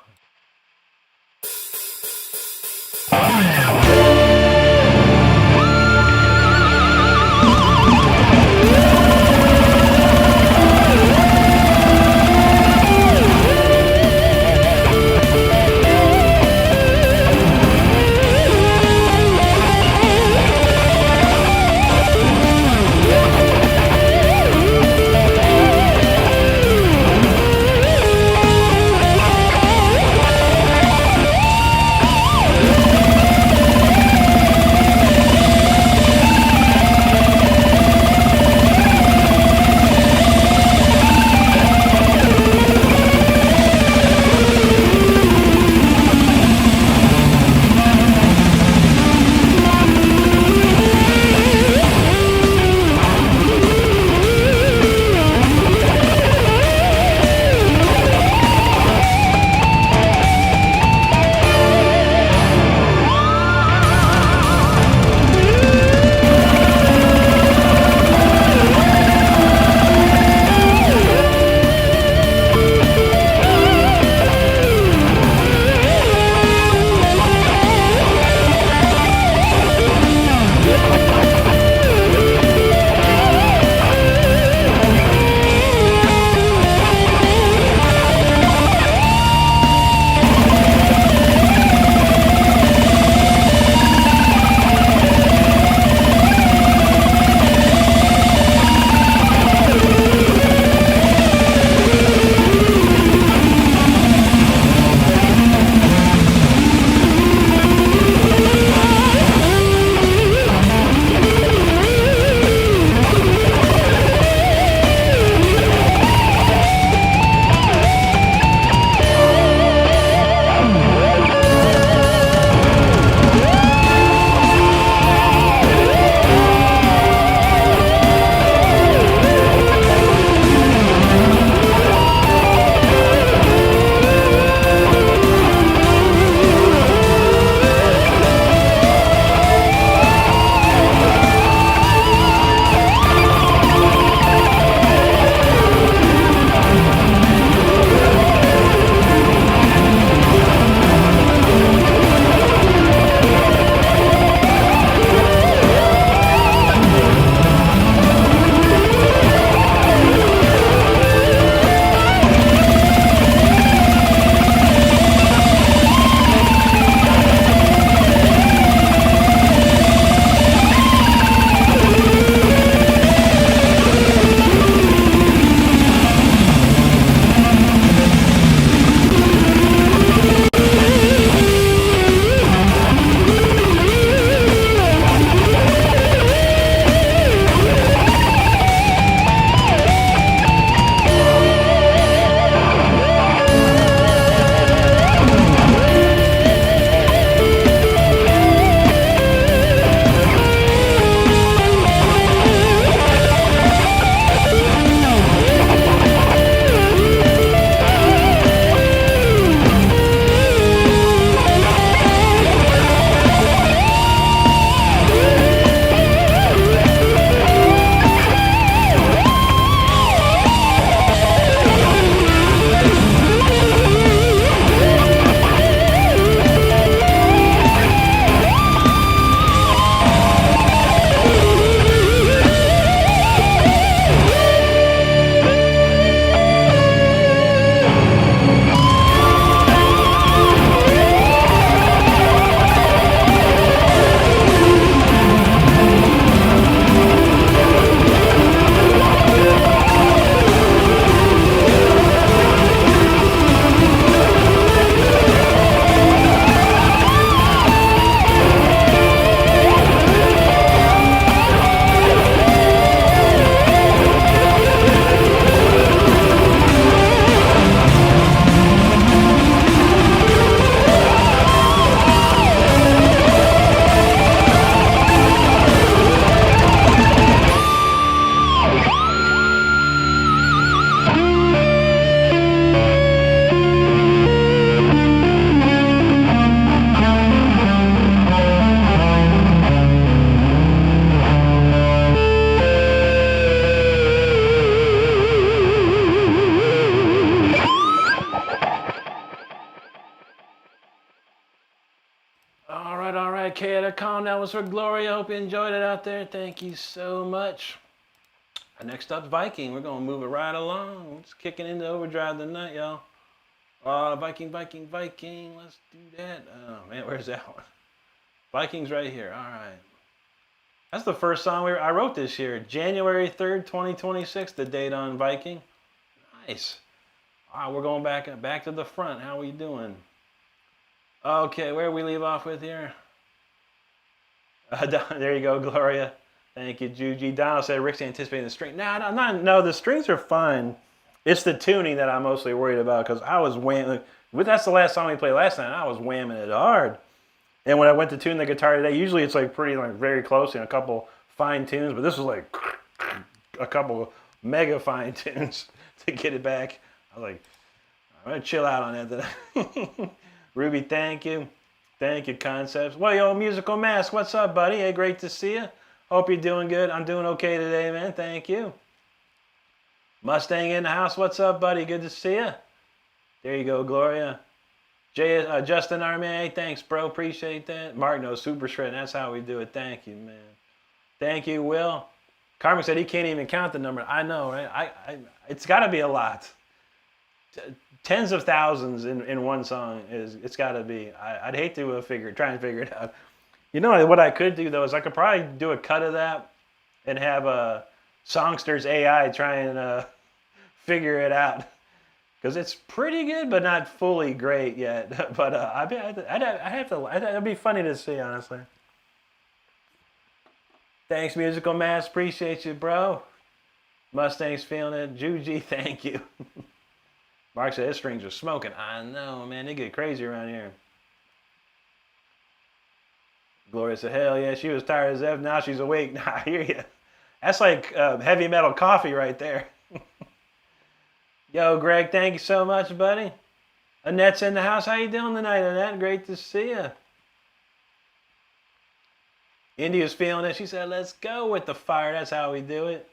All right, Kata, calm down. Was for Gloria. Hope you enjoyed it out there. Thank you so much. Next up, Viking. We're gonna move it right along. We're just kicking into overdrive tonight, y'all. Viking. Let's do that. Oh man, where's that one? Viking's right here. All right. That's the first song I wrote this year, January 3rd, 2026. The date on Viking. Nice. All right, we're going back to the front. How we doing? Okay, where we leave off with here? There you go, Gloria. Thank you, Juji. Donald said Rick's anticipating the string. No, the strings are fine. It's the tuning that I'm mostly worried about because I was whamming. That's the last song we played last night. I was whamming it hard. And when I went to tune the guitar today, usually it's like pretty very close and a couple fine tunes, but this was like a couple mega fine tunes to get it back. I was like, I'm gonna chill out on that today. Ruby, thank you. Thank you, Concepts. Well, yo, Musical Mask, what's up, buddy? Hey, great to see you. Hope you're doing good. I'm doing okay today, man. Thank you. Mustang in the house, what's up, buddy? Good to see you. There you go, Gloria. Justin Arme, thanks, bro. Appreciate that. Mark knows Super Shred. That's how we do it. Thank you, man. Thank you, Will. Carmen said he can't even count the number. I know, right? It's got to be a lot. Tens of thousands in one song it's got to be. I'd hate to try and figure it out. You know what I could do though is I could probably do a cut of that and have a Songster's AI try and figure it out. Because it's pretty good, but not fully great yet. But that'd be funny to see, honestly. Thanks, Musical Mass. Appreciate you, bro. Mustang's feeling it. Juji, thank you. Mark said his strings are smoking. I know, man. They get crazy around here. Gloria said, hell yeah, she was tired as F. Now she's awake. Nah, I hear you. That's like heavy metal coffee right there. Yo, Greg, thank you so much, buddy. Annette's in the house. How you doing tonight, Annette? Great to see you. India's feeling it. She said, let's go with the fire. That's how we do it.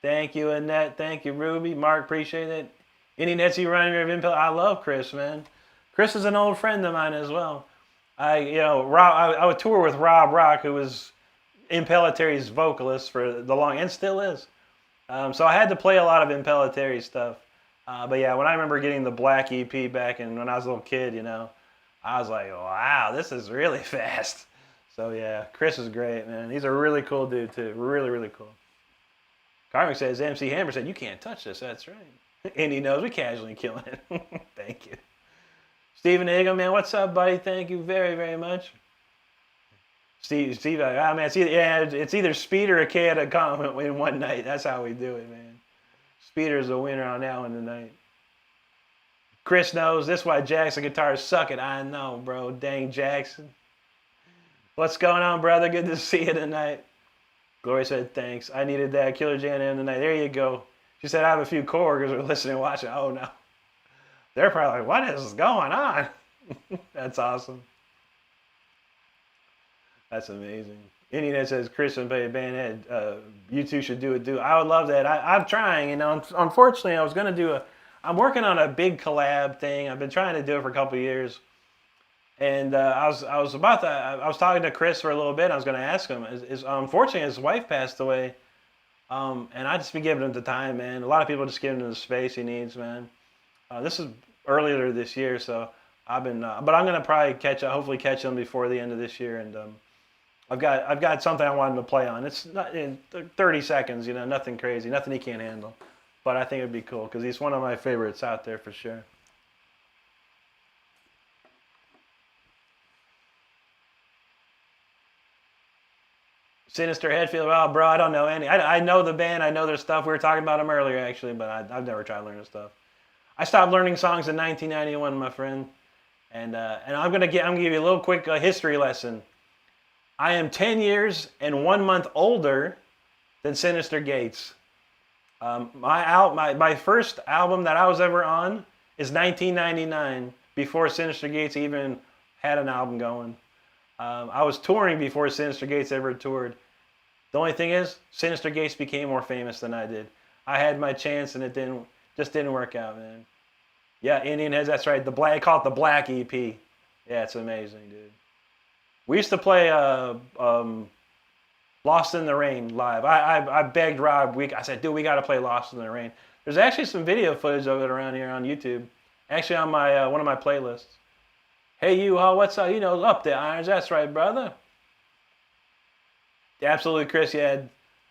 Thank you, Annette. Thank you, Ruby. Mark, appreciate it. Any Netsy running of Impel? I love Chris, man. Chris is an old friend of mine as well. I would tour with Rob Rock, who was Impelliteri's vocalist for the long, and still is. So I had to play a lot of Impellitteri stuff. But yeah, when I remember getting the Black EP back and when I was a little kid, I was like, wow, this is really fast. So yeah, Chris is great, man. He's a really cool dude too. Really, really cool. Carmick says, MC Hammer said, you can't touch this. That's right. And he knows we casually killing it. Thank you. Stephen Egan, man, what's up, buddy? Thank you very, very much. Steve, man, it's either Speed or a K at a comment in one night. That's how we do it, man. Speeder's a winner on that one tonight. Chris knows this is why Jackson guitars suck it. I know, bro. Dang Jackson. What's going on, brother? Good to see you tonight. Gloria said, thanks. I needed that. Killer Jan in tonight. There you go. She said, I have a few coworkers who are listening and watching. Oh, no. They're probably like, what is going on? That's awesome. That's amazing. Internet says, Chris and Bandhead, you two should do it. I would love that. I'm trying, Unfortunately, I was going to I'm working on a big collab thing. I've been trying to do it for a couple of years. And I was talking to Chris for a little bit. I was going to ask him. Unfortunately, his wife passed away. And I just been giving him the time, man. A lot of people just giving him the space he needs, man. This is earlier this year, so I've been. But I'm going to probably hopefully catch him before the end of this year. And I've got something I want him to play on. It's not in 30 seconds, nothing crazy, nothing he can't handle. But I think it'd be cool because he's one of my favorites out there for sure. Sinister Headfield, well, bro, I don't know any. I know the band, I know their stuff. We were talking about them earlier, actually, but I've never tried learning stuff. I stopped learning songs in 1991, my friend, and I'm gonna give you a little quick history lesson. I am 10 years and 1 month older than Sinister Gates. My first album that I was ever on is 1999, before Sinister Gates even had an album going. I was touring before Sinister Gates ever toured. The only thing is, Sinister Gates became more famous than I did. I had my chance and it just didn't work out, man. Yeah, Indian Heads, that's right. I call it the Black EP. Yeah, it's amazing, dude. We used to play Lost in the Rain live. I begged Rob. I said, dude, we got to play Lost in the Rain. There's actually some video footage of it around here on YouTube. Actually on my one of my playlists. Hey, what's up? You know, up there, Irons. That's right, brother. Absolutely, Chris. Yeah,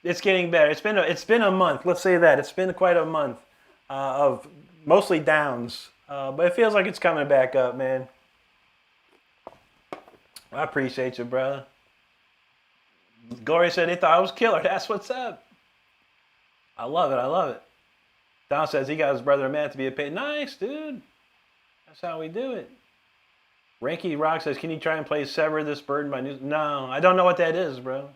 it's getting better. It's been a month. Let's say that. It's been quite a month of mostly downs. But it feels like it's coming back up, man. I appreciate you, brother. Gloria said they thought I was killer. That's what's up. I love it. I love it. Don says he got his brother Matt to be a paid. Nice, dude. That's how we do it. Ranky Rock says, can you try and play Sever This Burden by News? No, I don't know what that is, bro.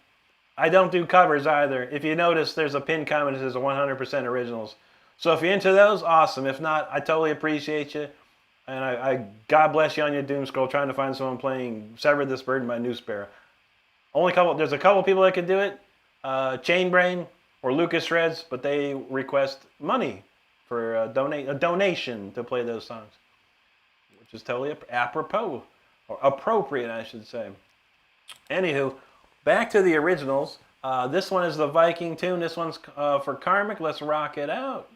I don't do covers either. If you notice, there's a pinned comment that says 100% originals. So if you're into those, awesome. If not, I totally appreciate you. And I God bless you on your doom scroll trying to find someone playing Sever This Burden by New Sparrow. There's a couple people that can do it. Chainbrain or Lucas Shreds, but they request money for a donation to play those songs, which is totally apropos, or appropriate, I should say. Anywho, back to the originals. This one is the Viking tune. This one's for Karmic. Let's rock it out.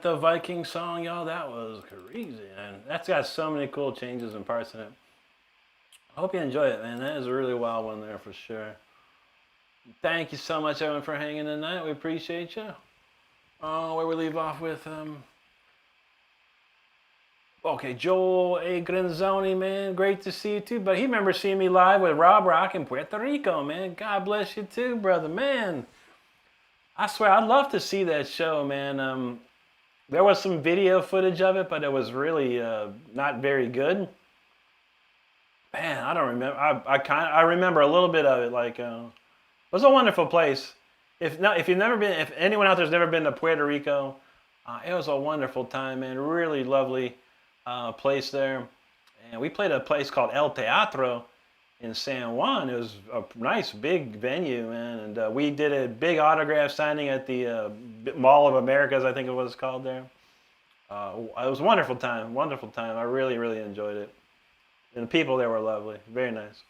the Viking song, y'all. That was crazy, man. That's got so many cool changes and parts in it. I hope you enjoy it, man. That is a really wild one there for sure. Thank you so much, everyone, for hanging tonight. We appreciate you. Where we leave off with, okay, Joel A. Granzoni, man. Great to see you, too. But he remembers seeing me live with Rob Rock in Puerto Rico, man. God bless you, too, brother. Man, I swear, I'd love to see that show, man. There was some video footage of it, but it was really not very good. Man, I don't remember. I remember a little bit of it. Like, it was a wonderful place. If anyone out there's never been to Puerto Rico, it was a wonderful time, man. Really lovely place there. And we played a place called El Teatro in San Juan. It was a nice big venue, man. And we did a big autograph signing at the Mall of Americas, I think it was called there. It was a wonderful time. Wonderful time. I really, really enjoyed it. And the people there were lovely. Very nice.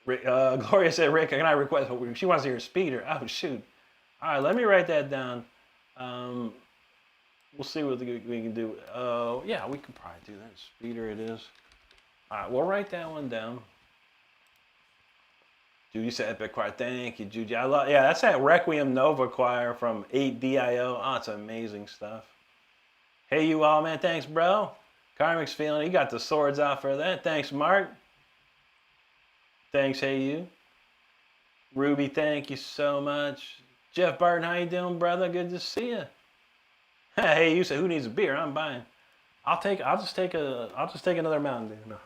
Gloria said, Rick, can I request? She wants to hear Speeder. Oh, shoot. All right, let me write that down. We'll see what we can do. Yeah, we can probably do that. Speeder it is. All right, we'll write that one down. Judy said Epic Choir. Thank you, Judy. Yeah, that's that Requiem Nova Choir from 8DIO. Oh, it's amazing stuff. Hey, you all, man. Thanks, bro. Karmic's feeling it. You got the swords out for that. Thanks, Mark. Thanks, hey, you. Ruby, thank you so much. Jeff Barton, how you doing, brother? Good to see you. Hey, you said who needs a beer? I'm buying. I'll just take another Mountain Dew. No.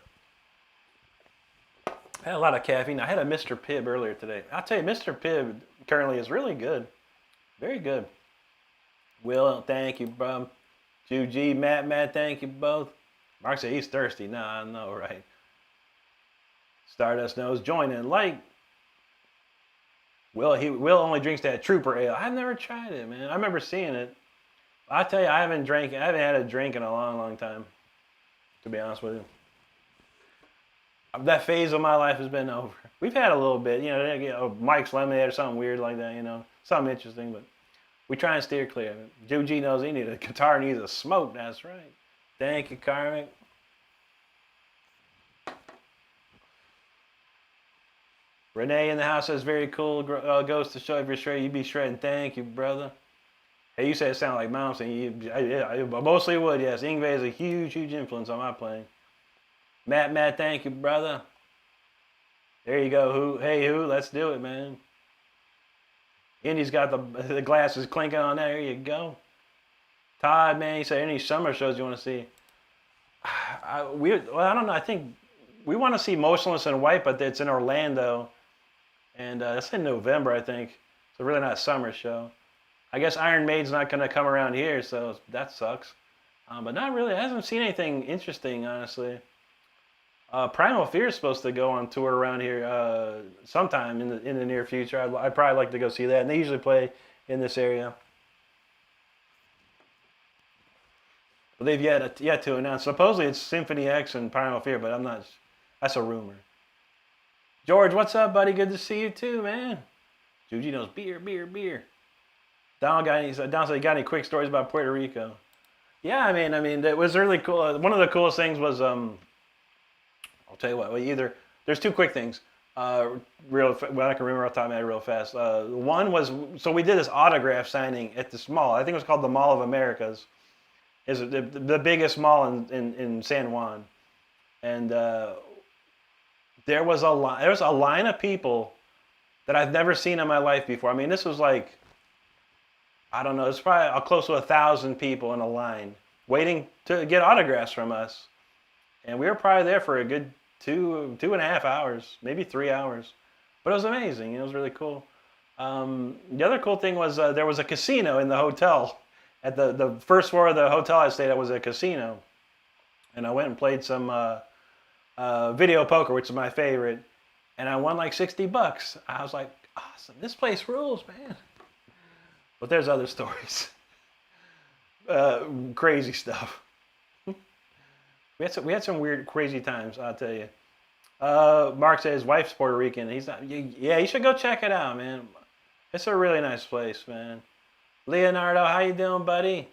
I had a lot of caffeine. I had a Mr. Pibb earlier today. I'll tell you, Mr. Pibb currently is really good. Very good. Will, thank you, bro. G, Matt, thank you both. Mark said he's thirsty. No, I know, right? Stardust knows. Join in. Like, Will only drinks that Trooper Ale. I've never tried it, man. I remember seeing it. I tell you, I haven't had a drink in a long, long time, to be honest with you. That phase of my life has been over. We've had a little bit, Mike's Lemonade or something weird like that, something interesting, but we try and steer clear of it. Juji knows he needs a guitar, needs a smoke. That's right. Thank you, Karmic. Renee in the house says, very cool. Goes to show if you're shredding, you be shredding. Thank you, brother. Hey, you said it sounded like Malmsteen. I mostly would, yes. Yngwie is a huge, huge influence on my playing. Matt, thank you, brother. There you go. Who? Let's do it, man. Indy's got the glasses clinking on there. There you go. Todd, man, he said, any summer shows you want to see? I don't know. I think we want to see Motionless in White, but it's in Orlando. And that's in November, I think. So really not a summer show. I guess Iron Maiden's not going to come around here, so that sucks. But not really. I haven't seen anything interesting, honestly. Primal Fear is supposed to go on tour around here sometime in the near future. I'd probably like to go see that. And they usually play in this area. But they've yet to announce. Supposedly it's Symphony X and Primal Fear, but I'm not. That's a rumor. George, what's up, buddy? Good to see you too, man. Juji knows beer. Don said, you got any quick stories about Puerto Rico? Yeah, I mean, it was really cool. One of the coolest things was, I'll tell you what. There's two quick things. I can remember off the top of my head real fast. One was, so we did this autograph signing at this mall. I think it was called the Mall of Americas. It's the biggest mall in San Juan, and there was a line of people that I've never seen in my life before. I mean, this was like, I don't know, it's probably close to 1,000 people in a line waiting to get autographs from us. And we were probably there for a good 2.5 hours, maybe 3 hours. But it was amazing. It was really cool. The other cool thing was there was a casino in the hotel. At the first floor of the hotel I stayed at was a casino. And I went and played some video poker, which is my favorite. And I won like $60. I was like, awesome. This place rules, man. But there's other stories. Crazy stuff. We had some weird, crazy times, I'll tell you. Mark said his wife's Puerto Rican. He's not. Yeah, you should go check it out, man. It's a really nice place, man. Leonardo, how you doing, buddy?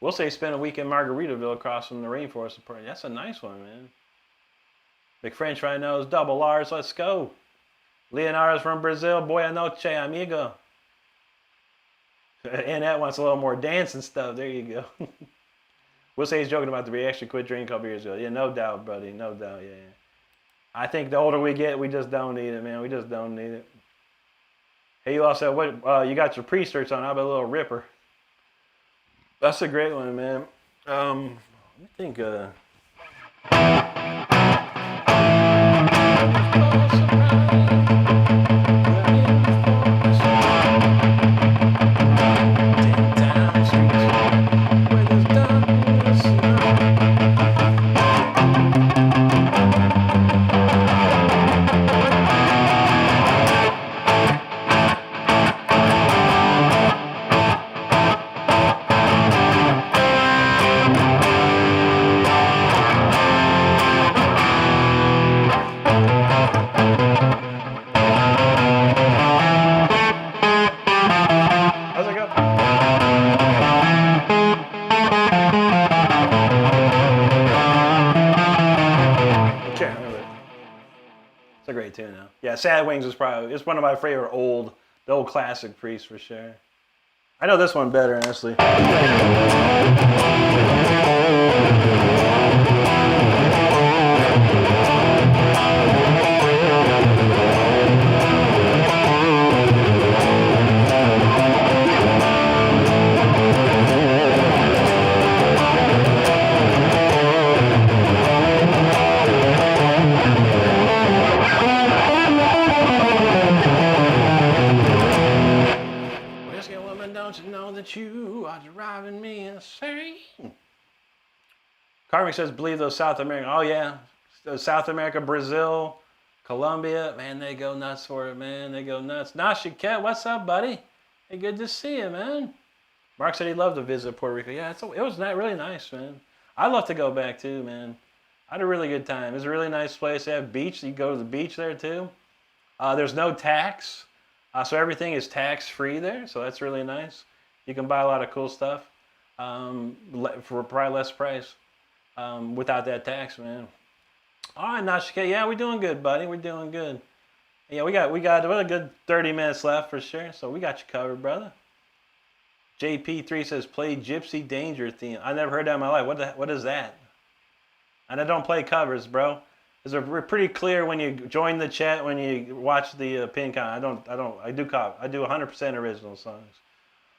We'll say spent a week in Margaritaville across from the rainforest. That's a nice one, man. Big French right now is double R's. Let's go. Leonardo's from Brazil. Boa noche, amigo. And that wants a little more dance and stuff. There you go. We'll say he's joking about the reaction. Quit drinking a couple years ago. Yeah, no doubt, buddy. No doubt, yeah. I think the older we get, we just don't need it, man. We just don't need it. Hey, you all said, what? You got your pre-search on. How about a little Ripper? That's a great one, man. Let me think. Sad Wings is probably, it's one of my favorite the old classic priests for sure. I know this one better, honestly. You are driving me insane. Carmick says, believe those South American. Oh, yeah. South America, Brazil, Colombia. Man, they go nuts for it, man. They go nuts. Nashiket, what's up, buddy? Hey, good to see you, man. Mark said he'd love to visit Puerto Rico. Yeah, it was really nice, man. I'd love to go back, too, man. I had a really good time. It's a really nice place. They have beach. You go to the beach there, too. There's no tax. So everything is tax-free there. So that's really nice. You can buy a lot of cool stuff for probably less price without that tax, man. All right, Nashike. Yeah, we're doing good, buddy. We're doing good. Yeah, we got a good 30 minutes left for sure. So we got you covered, brother. JP3 says, play Gypsy Danger theme. I never heard that in my life. What is that? And I don't play covers, bro. We're pretty clear when you join the chat, when you watch the pin count. I do 100% original songs.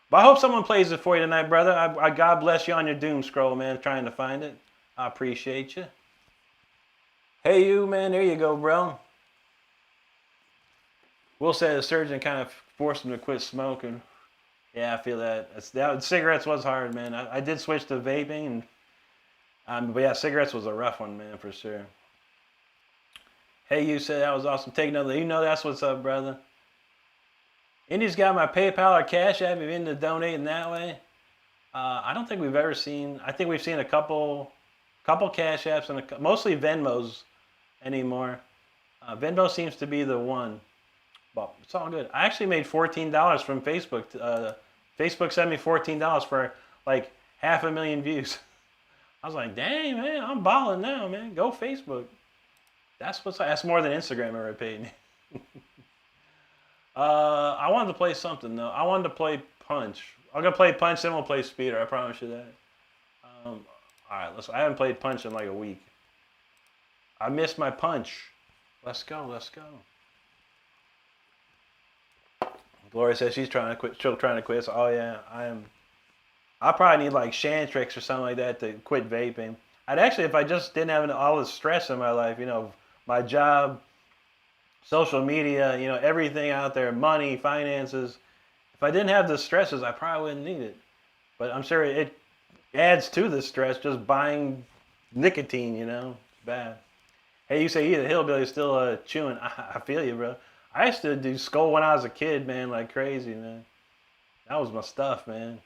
But I hope someone plays it for you tonight, brother. God bless you on your doom scroll, man, trying to find it. I appreciate you. Hey, you, man. There you go, bro. Will say the surgeon kind of forced him to quit smoking. Yeah, I feel that. Cigarettes was hard, man. I did switch to vaping, but yeah, cigarettes was a rough one, man, for sure. Hey, you said that was awesome. Take another. You know that's what's up, brother. Indy's got my PayPal or Cash App. If you're into donating that way, I don't think we've ever seen. I think we've seen a couple Cash Apps and mostly Venmos anymore. Venmo seems to be the one, but it's all good. I actually made $14 from Facebook. Facebook sent me $14 for like 500,000 views. I was like, dang, man, I'm balling now, man. Go Facebook. That's more than Instagram ever paid me. I wanted to play something though. I wanted to play Punch. I'm gonna play Punch, then we'll play Speeder. I promise you that. All right, I haven't played Punch in like a week. I missed my Punch. Let's go. Gloria says she's trying to quit. Still trying to quit. So, oh yeah, I am. I probably need like Shantrix or something like that to quit vaping. I'd actually, if I just didn't have all the stress in my life, my job, social media, everything out there, money, finances. If I didn't have the stresses, I probably wouldn't need it. But I'm sure it adds to the stress just buying nicotine, It's bad. Hey, you say the hillbilly is still chewing. I feel you, bro. I used to do skull when I was a kid, man, like crazy, man. That was my stuff, man.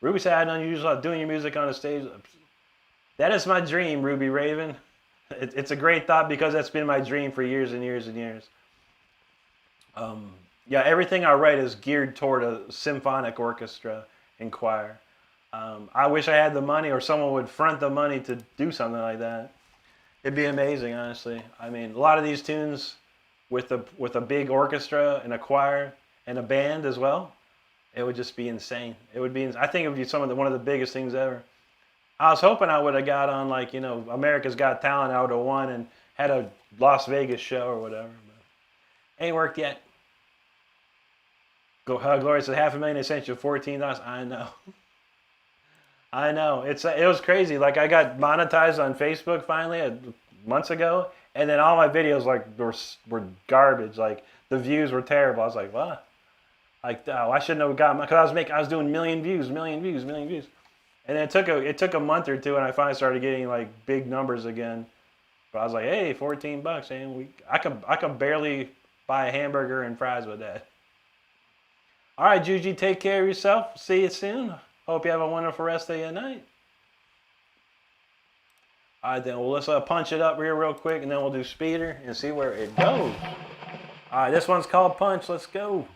Ruby said I had unusual doing your music on the stage. That is my dream, Ruby Raven. It's a great thought because that's been my dream for years and years and years. Yeah, everything I write is geared toward a symphonic orchestra and choir. I wish I had the money or someone would front the money to do something like that. It'd be amazing, honestly. I mean, a lot of these tunes with a big orchestra and a choir and a band as well, it would just be insane. It would be. I think it would be one of the biggest things ever. I was hoping I would have got on like America's Got Talent. I would have won and had a Las Vegas show or whatever. But ain't worked yet. Gloria said $500,000. They sent you $14. I know. I know. It was crazy. Like I got monetized on Facebook finally months ago, and then all my videos like were garbage. Like the views were terrible. I was like, what? Like, oh, I shouldn't have got because I was doing million views. And then it took a month or two, and I finally started getting like big numbers again. But I was like, hey, $14, and I could barely buy a hamburger and fries with that. All right, Juji, take care of yourself. See you soon. Hope you have a wonderful rest of your night. All right, then. Well, let's punch it up here real quick, and then we'll do speeder and see where it goes. All right, this one's called Punch. Let's go.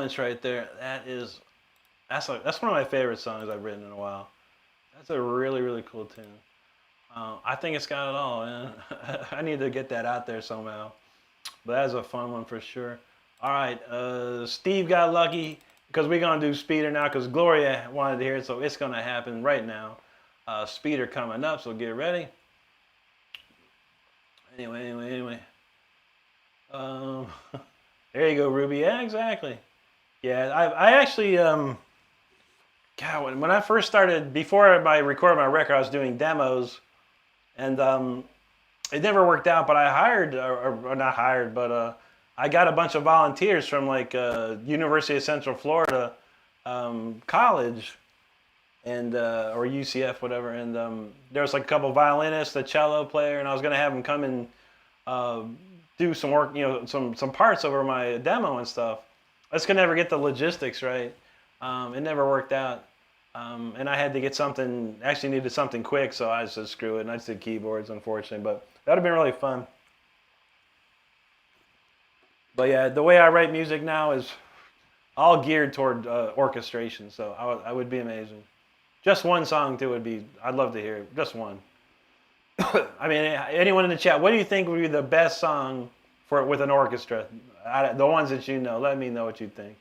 Punch right there. That's one of my favorite songs I've written in a while. That's a really, really cool tune. I think it's got it all, man. I need to get that out there somehow. But that's a fun one for sure. All right, Steve got lucky because we're going to do Speeder now because Gloria wanted to hear it, so it's going to happen right now. Speeder coming up, so get ready. Anyway. There you go, Ruby. Yeah, exactly. Yeah, I actually, God, when I first started, before I recorded my record, I was doing demos, and it never worked out, but I hired, or not hired, but I got a bunch of volunteers from like University of Central Florida college, and or UCF, whatever, and there was like a couple violinists, a cello player, and I was gonna have them come and do some work, some parts over my demo and stuff. I just could never get the logistics right. It never worked out. And I had to get something, actually needed something quick, so I just said screw it, and I just did keyboards, unfortunately, but that would have been really fun. But yeah, the way I write music now is all geared toward orchestration, so I would be amazing. Just one song too I'd love to hear it, just one. I mean, anyone in the chat, what do you think would be the best song with an orchestra? The ones that you know, let me know what you think.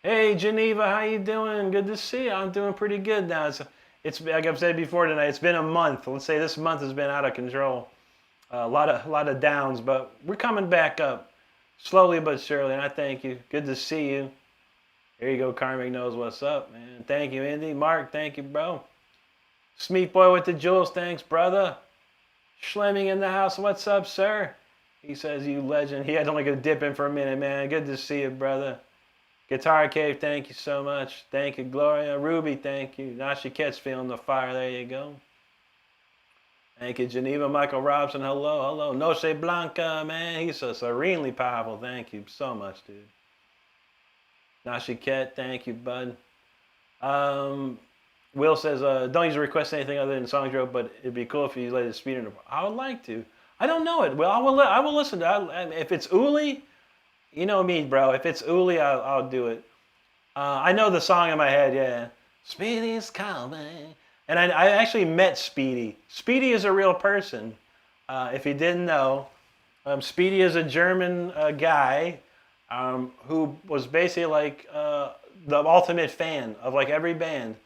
Hey Geneva, how you doing? Good to see you. I'm doing pretty good now. It's like I've said before tonight. It's been a month. Let's say this month has been out of control. A lot of downs, but we're coming back up slowly but surely. And I thank you. Good to see you. Here you go. Karmic knows what's up, man. Thank you, Indy. Mark, thank you, bro. Smeet Boy with the jewels, thanks, brother. Schlemming in the house, what's up, sir? He says, you legend. He had only to dip in for a minute, man. Good to see you, brother. Guitar Cave, thank you so much. Thank you, Gloria. Ruby, thank you. Nashi Ket's feeling the fire. There you go. Thank you, Geneva. Michael Robson, hello. Noche Blanca, man. He's so serenely powerful. Thank you so much, dude. Nashi Ket, thank you, bud. Will says, don't usually request anything other than songs you wrote, but it'd be cool if you let it speed in. I would like to. I don't know it. Well, I will listen to it. If it's Uli, you know me, bro. If it's Uli, I'll do it. I know the song in my head, yeah. Speedy's coming. And I actually met Speedy. Speedy is a real person. If you didn't know, Speedy is a German guy who was basically like the ultimate fan of like every band.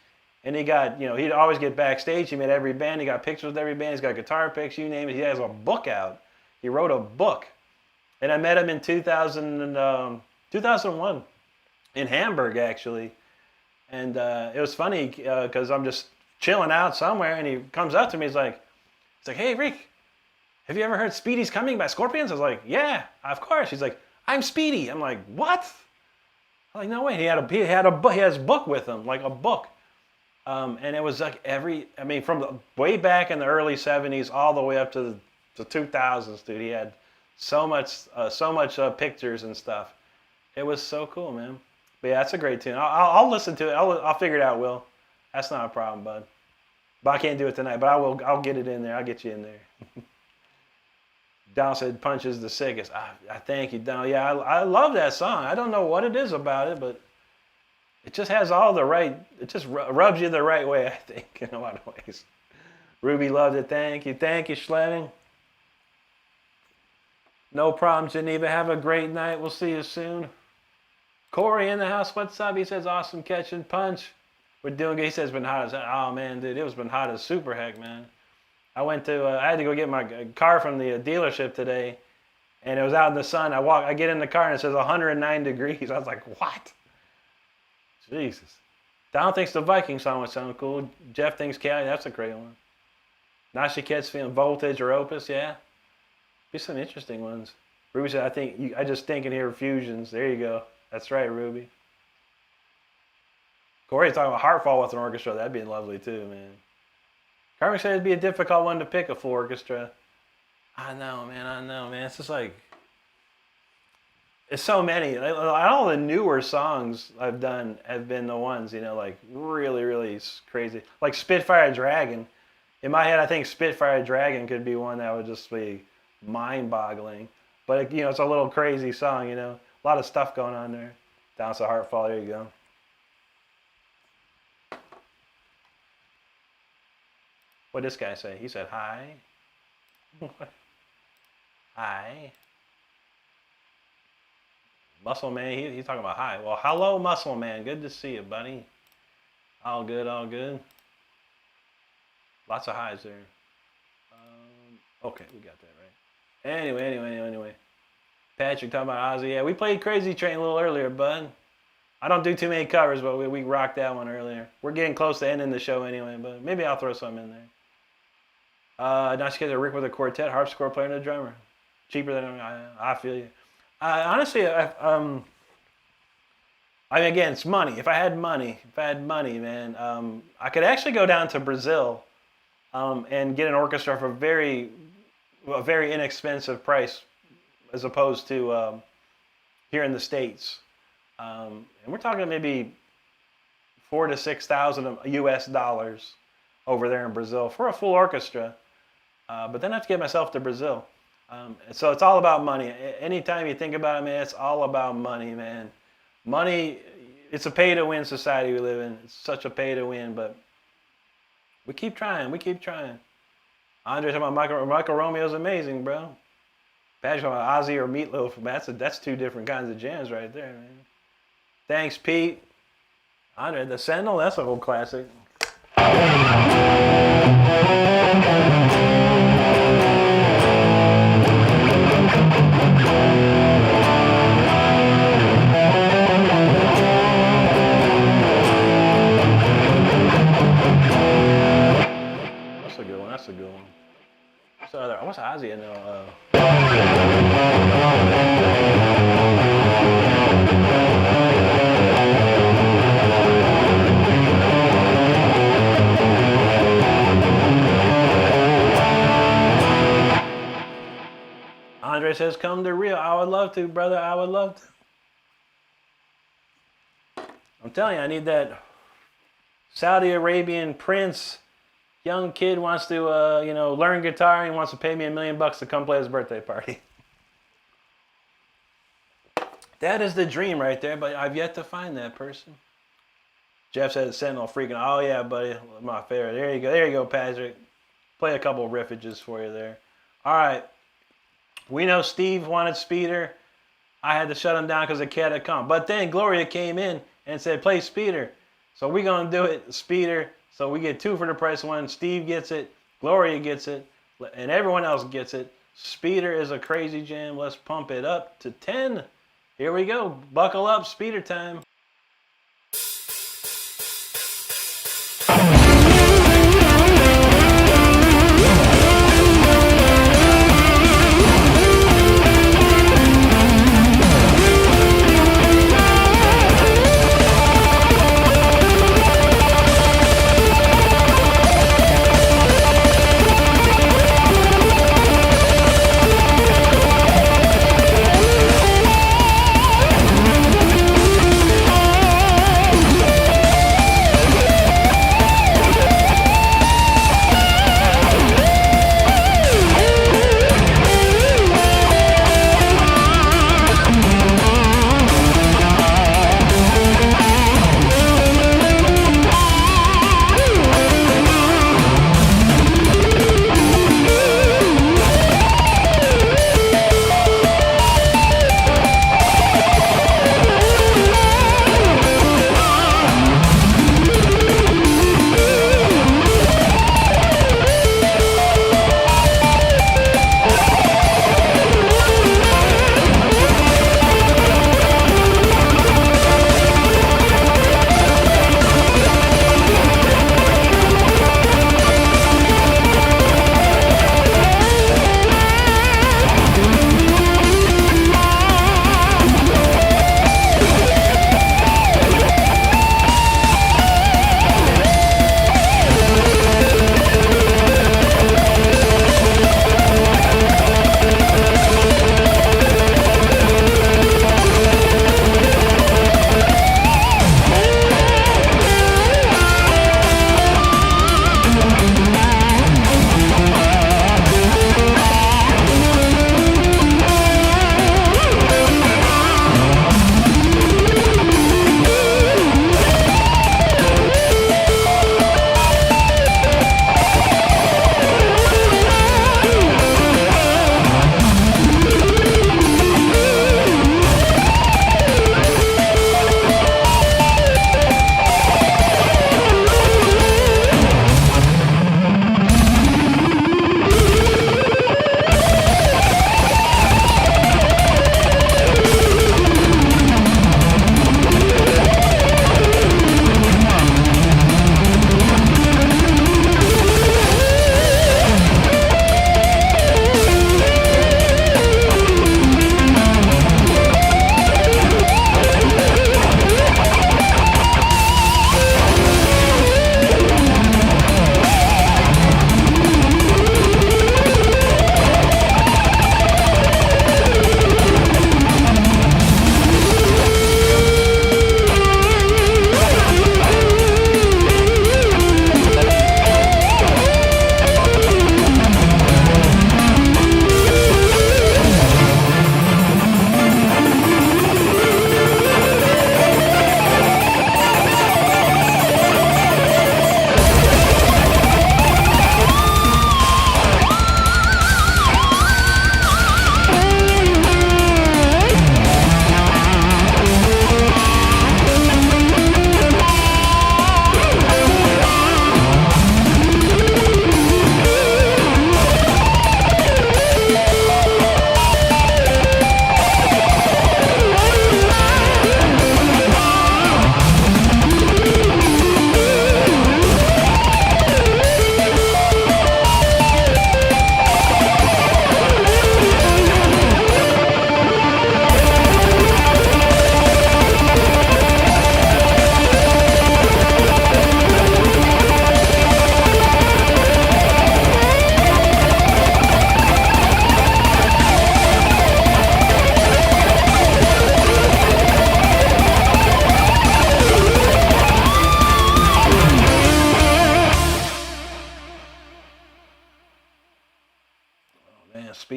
And he got, he'd always get backstage. He met every band. He got pictures with every band. He's got guitar picks, you name it. He has a book out. He wrote a book. And I met him in 2001 in Hamburg, actually. And it was funny because I'm just chilling out somewhere, and he comes up to me. He's like, hey, Rick, have you ever heard Speedy's Coming by Scorpions? I was like, yeah, of course. He's like, I'm Speedy. I'm like, what? I'm like, no way. He has a book with him, like a book. And it was like from way back in the early 70s all the way up to the 2000s, dude. He had so much pictures and stuff. It was so cool, man. But yeah, that's a great tune. I'll listen to it. I'll figure it out, Will. That's not a problem, bud. But I can't do it tonight. But I will. I'll get it in there. I'll get you in there. Don said, "Punch is the sickest." I thank you, Don. Yeah, I love that song. I don't know what it is about it, but it just has all the right. It just rubs you the right way, I think, in a lot of ways. Ruby loved it. Thank you, Schledding. No problem, Geneva. Have a great night. We'll see you soon. Corey in the house. What's up? He says, awesome catch and punch. We're doing good. He says, it's been hot as hell. Oh, man, dude. It was been hot as super heck, man. I had to go get my car from the dealership today, and it was out in the sun. I get in the car, and it says 109 degrees. I was like, what? Jesus. Don thinks the Viking song would sound cool. Jeff thinks Cali. That's a great one. Nashi Ket's feeling Voltage or Opus, yeah. Be some interesting ones. Ruby said, I just think in here fusions. There you go. That's right, Ruby. Corey's talking about Heartfall with an orchestra. That'd be lovely too, man. Carmen said it'd be a difficult one to pick a full orchestra. I know, man. It's just like, it's so many. All the newer songs I've done have been the ones, like really, really crazy. Like Spitfire Dragon. In my head, I think Spitfire Dragon could be one that would just be mind-boggling. But, it's a little crazy song, a lot of stuff going on there. Dance a Heartfall, there you go. What did this guy say? He said, hi. Hi. Muscle Man, he's talking about hi. Well, hello, Muscle Man. Good to see you, buddy. All good, all good. Lots of highs there. Okay, we got that right. Anyway. Patrick talking about Ozzy. Yeah, we played Crazy Train a little earlier, bud. I don't do too many covers, but we rocked that one earlier. We're getting close to ending the show anyway, but maybe I'll throw some in there. Not to get a Rick with a quartet, harpsichord player and a drummer. Cheaper than I feel you. Honestly, I mean, again, it's money. If I had money, man, I could actually go down to Brazil and get an orchestra for a very inexpensive price, as opposed to here in the States. And we're talking maybe $4,000 to $6,000 US dollars over there in Brazil for a full orchestra. But then I have to get myself to Brazil. So it's all about money. Anytime you think about it, man, it's all about money, man. Money, it's a pay-to-win society we live in. It's such a pay-to-win, but we keep trying. Andre talking about Michael Romeo's amazing, bro. Patrick talking about Ozzy or Meatloaf. Man, that's two different kinds of jams right there, man. Thanks, Pete. Andre, the Sentinel, that's an old classic. That's a good one. So what's Ozzy in there? Andre says, come to Rio. I would love to, brother. I would love to. I'm telling you, I need that Saudi Arabian prince. Young kid wants to, learn guitar and he wants to pay me $1 million to come play his birthday party. That is the dream right there, but I've yet to find that person. Jeff said Sentinel freaking. Oh yeah, buddy, my favorite. There you go, Patrick. Play a couple riffages for you there. All right. We know Steve wanted Speeder. I had to shut him down because the cat had come. But then Gloria came in and said, play Speeder. So we're going to do it, Speeder. So we get 2 for the price of 1. Steve gets it, Gloria gets it, and everyone else gets it. Speeder is a crazy jam. Let's pump it up to 10. Here we go. Buckle up, Speeder time.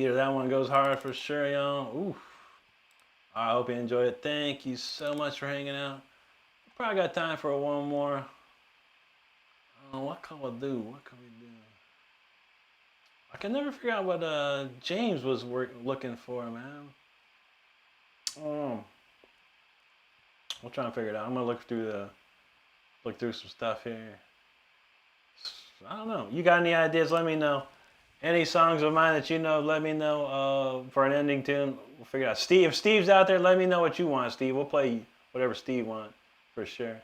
Speeder, that one goes hard for sure, y'all. Ooh. I hope you enjoyed it. Thank you so much for hanging out. Probably got time for one more. What can we do? What can we do? I can never figure out what James was looking for, man. We'll try and figure it out. I'm gonna look through some stuff here. I don't know. You got any ideas? Let me know. Any songs of mine that you know, let me know for an ending tune. We'll figure it out. Steve, if Steve's out there, let me know what you want, Steve. We'll play whatever Steve wants for sure.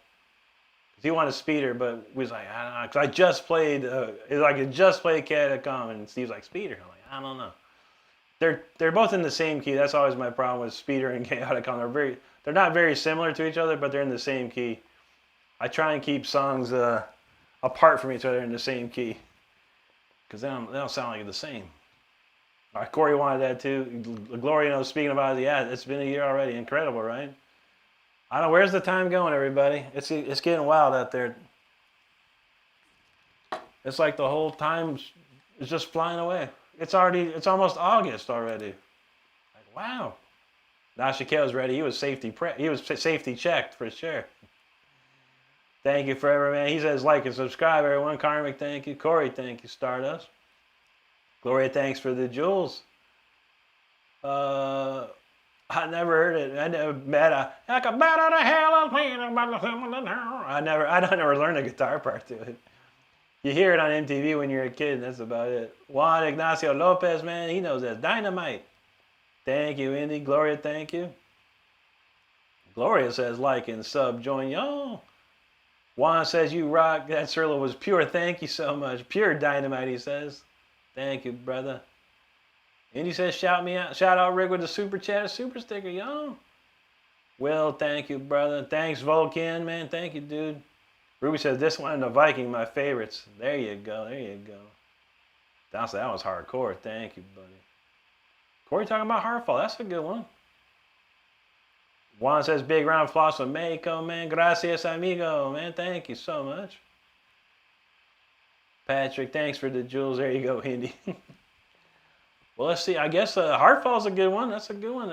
He wanted Speeder, but we was like, I don't know, because I just played, it's like I just played Catacomb, and Steve's like, Speeder? I'm like, I don't know. They're both in the same key. That's always my problem with Speeder and Catacomb. They're not very similar to each other, but they're in the same key. I try and keep songs apart from each other in the same key, because they don't sound like the same. All right, Corey wanted that too. Gloria, speaking about it, yeah, it's been a year already. Incredible, right? I don't know, where's the time going, everybody? It's getting wild out there. It's like the whole time is just flying away. It's almost August already. Like, wow. Now Shaquille's ready. He was safety checked for sure. Thank you forever, man. He says like and subscribe, everyone. Karmic, thank you. Corey, thank you. Stardust. Gloria, thanks for the jewels. I never heard it. I never met like a bat out of hell. I never learned the guitar part to it. You hear it on MTV when you're a kid. That's about it. Juan Ignacio Lopez, man, he knows that. Dynamite. Thank you, Indy. Gloria, thank you. Gloria says like and sub. Join y'all. Juan says you rock. That Cirlo was pure. Thank you so much. Pure dynamite, he says. Thank you, brother. Indy says, shout me out. Shout out Rick with the super chat, super sticker, yo. Will, thank you, brother. Thanks, Vulcan, man. Thank you, dude. Ruby says, this one and the Viking, my favorites. There you go. There you go. That was hardcore. Thank you, buddy. Corey talking about Heartfall. That's a good one. Juan says, big round of applause from Mexico, man. Gracias, amigo, man. Thank you so much. Patrick, thanks for the jewels. There you go, Indy. Well, let's see. I guess Heartfall's a good one. That's a good one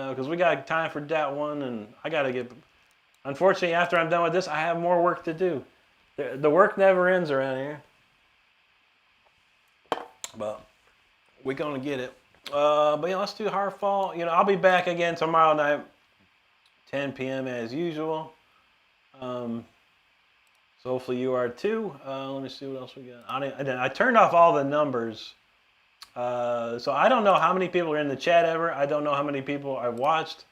because we got time for that one, and I got to get. Unfortunately, after I'm done with this, I have more work to do. The work never ends around here. But we're gonna get it. But yeah, let's do Heartfall. I'll be back again tomorrow night, 10 p.m. as usual. So hopefully you are too. Let me see what else we got. I turned off all the numbers. So I don't know how many people are in the chat ever. I don't know how many people I've watched.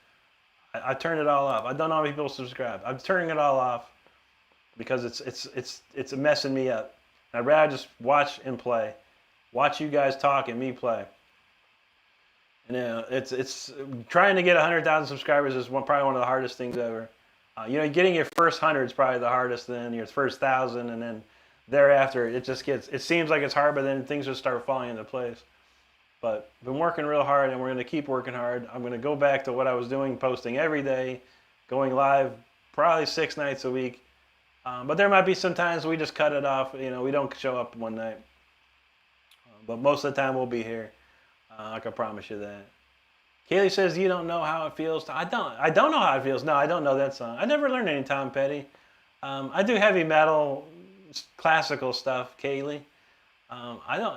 I turned it all off. I don't know how many people subscribe. I'm turning it all off because it's messing me up. I'd rather just watch and play. Watch you guys talk and me play. And it's trying to get 100,000 subscribers is probably one of the hardest things ever. Getting your first 100 is probably the hardest, then your first 1,000, and then thereafter it seems like it's hard, but then things just start falling into place. But I've been working real hard, and we're going to keep working hard. I'm going to go back to what I was doing, posting every day, going live probably 6 nights a week. But there might be some times we just cut it off. We don't show up one night. But most of the time we'll be here. I can promise you that. Kaylee says you don't know how it feels. I don't know how it feels. No, I don't know that song. I never learned any Tom Petty. I do heavy metal, classical stuff, Kaylee.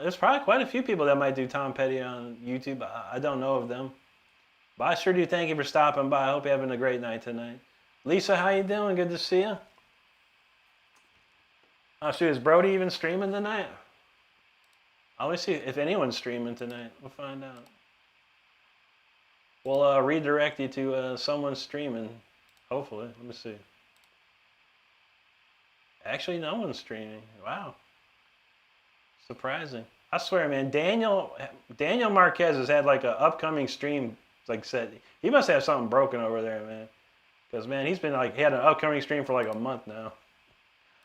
There's probably quite a few people that might do Tom Petty on YouTube. I don't know of them. But I sure do thank you for stopping by. I hope you're having a great night tonight. Lisa, how you doing? Good to see you. Oh, shoot, is Brody even streaming tonight? I'll see if anyone's streaming tonight. We'll find out. We'll redirect you to someone streaming, hopefully. Let me see. Actually, no one's streaming. Wow. Surprising. I swear, man, Daniel Marquez has had like an upcoming stream, said. He must have something broken over there, man. Because, man, he had an upcoming stream for like a month now.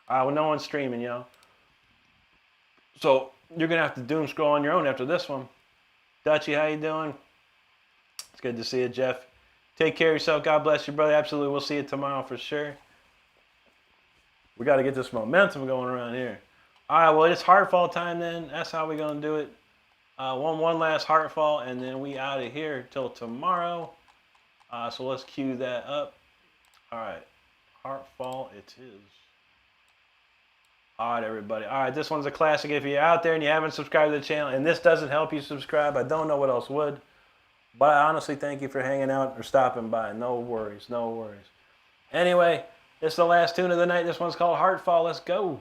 All right, well, no one's streaming, yo. So, you're going to have to doom scroll on your own after this one. Dutchie, how you doing? It's good to see you, Jeff. Take care of yourself. God bless you, brother. Absolutely. We'll see you tomorrow for sure. We got to get this momentum going around here. All right, well, it's Heartfall time then. That's how we're going to do it. One last Heartfall, and then we out of here till tomorrow. So let's cue that up. All right, Heartfall it is. All right, everybody. All right, this one's a classic. If you're out there and you haven't subscribed to the channel, and this doesn't help you subscribe, I don't know what else would. But I honestly thank you for hanging out or stopping by. No worries, no worries. Anyway, this is the last tune of the night. This one's called Heartfall. Let's go.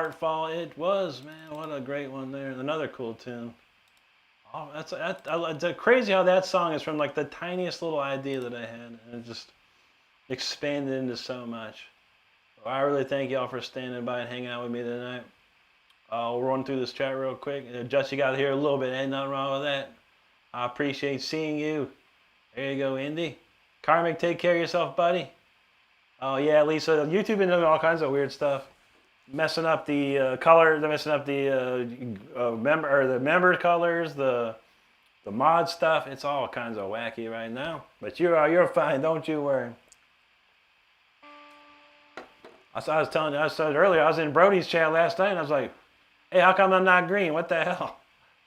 Heartfall it was, man. What a great one there. Another cool tune. Oh, it's crazy how that song is from like the tiniest little idea that I had, and it just expanded into so much. Well, I really thank y'all for standing by and hanging out with me tonight. We'll run through this chat real quick. Just you got here a little bit. Ain't nothing wrong with that. I appreciate seeing you. There you go, Indy. Karmic, take care of yourself, buddy. Oh yeah, Lisa. YouTube been doing all kinds of weird stuff, messing up the color. They're messing up the member colors, the mod stuff. It's all kinds of wacky right now. But you're fine. Don't you worry. I said earlier. I was in Brody's chat last night, and I was like, "Hey, how come I'm not green? What the hell?"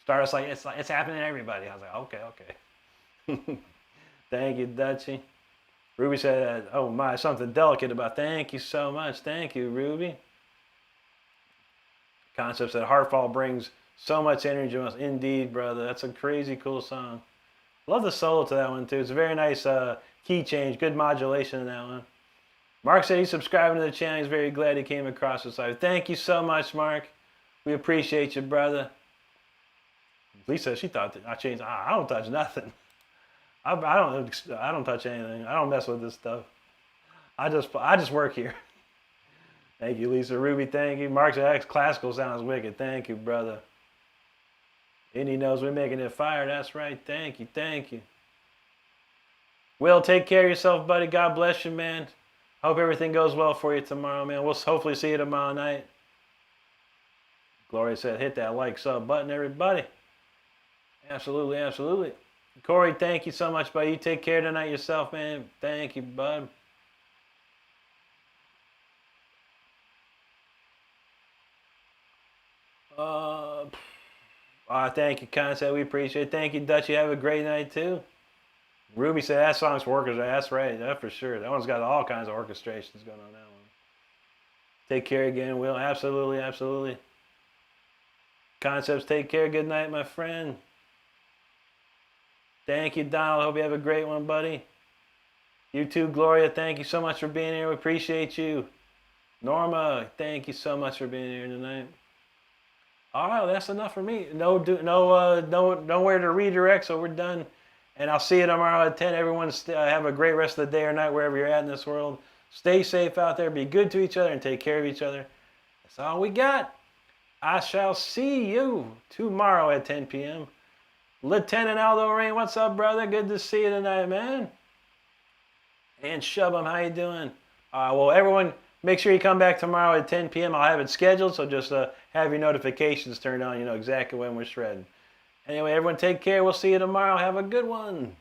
Started like it's happening to everybody. I was like, okay. Thank you, Dutchie. Ruby said, "Oh my, something delicate about." Thank you so much. Thank you, Ruby. Concept said, "Heartfall brings so much energy." Indeed, brother. That's a crazy cool song. Love the solo to that one too. It's a very nice key change. Good modulation in that one. Mark said he's subscribing to the channel. He's very glad he came across this live. Thank you so much, Mark. We appreciate you, brother. Lisa, she thought that I changed. I don't touch nothing. I don't touch anything. I don't mess with this stuff. I just work here. Thank you, Lisa. Ruby, thank you. Mark said classical sounds wicked. Thank you, brother. Indy knows we're making it fire. That's right. Thank you. Thank you. Will, take care of yourself, buddy. God bless you, man. Hope everything goes well for you tomorrow, man. We'll hopefully see you tomorrow night. Gloria said, hit that like, sub button, everybody. Absolutely, absolutely. Corey, thank you so much, buddy. You take care tonight yourself, man. Thank you, bud. Thank you, Concept. We appreciate it. Thank you, Dutch. You have a great night, too. Ruby said that song's for orchestra. That's right. That's for sure. That one's got all kinds of orchestrations going on that one. Take care again, Will. Absolutely, absolutely. Concepts, take care. Good night, my friend. Thank you, Donald. Hope you have a great one, buddy. You too, Gloria. Thank you so much for being here. We appreciate you. Norma, thank you so much for being here tonight. All right, that's enough for me. Nowhere to redirect, so we're done. And I'll see you tomorrow at 10. Everyone have a great rest of the day or night wherever you're at in this world. Stay safe out there. Be good to each other and take care of each other. That's all we got. I shall see you tomorrow at 10 p.m. Lieutenant Aldo Rain, what's up, brother? Good to see you tonight, man. And Shubham, how you doing? Well, everyone, make sure you come back tomorrow at 10 p.m. I'll have it scheduled, so just have your notifications turned on. You know exactly when we're shredding. Anyway, everyone take care. We'll see you tomorrow. Have a good one.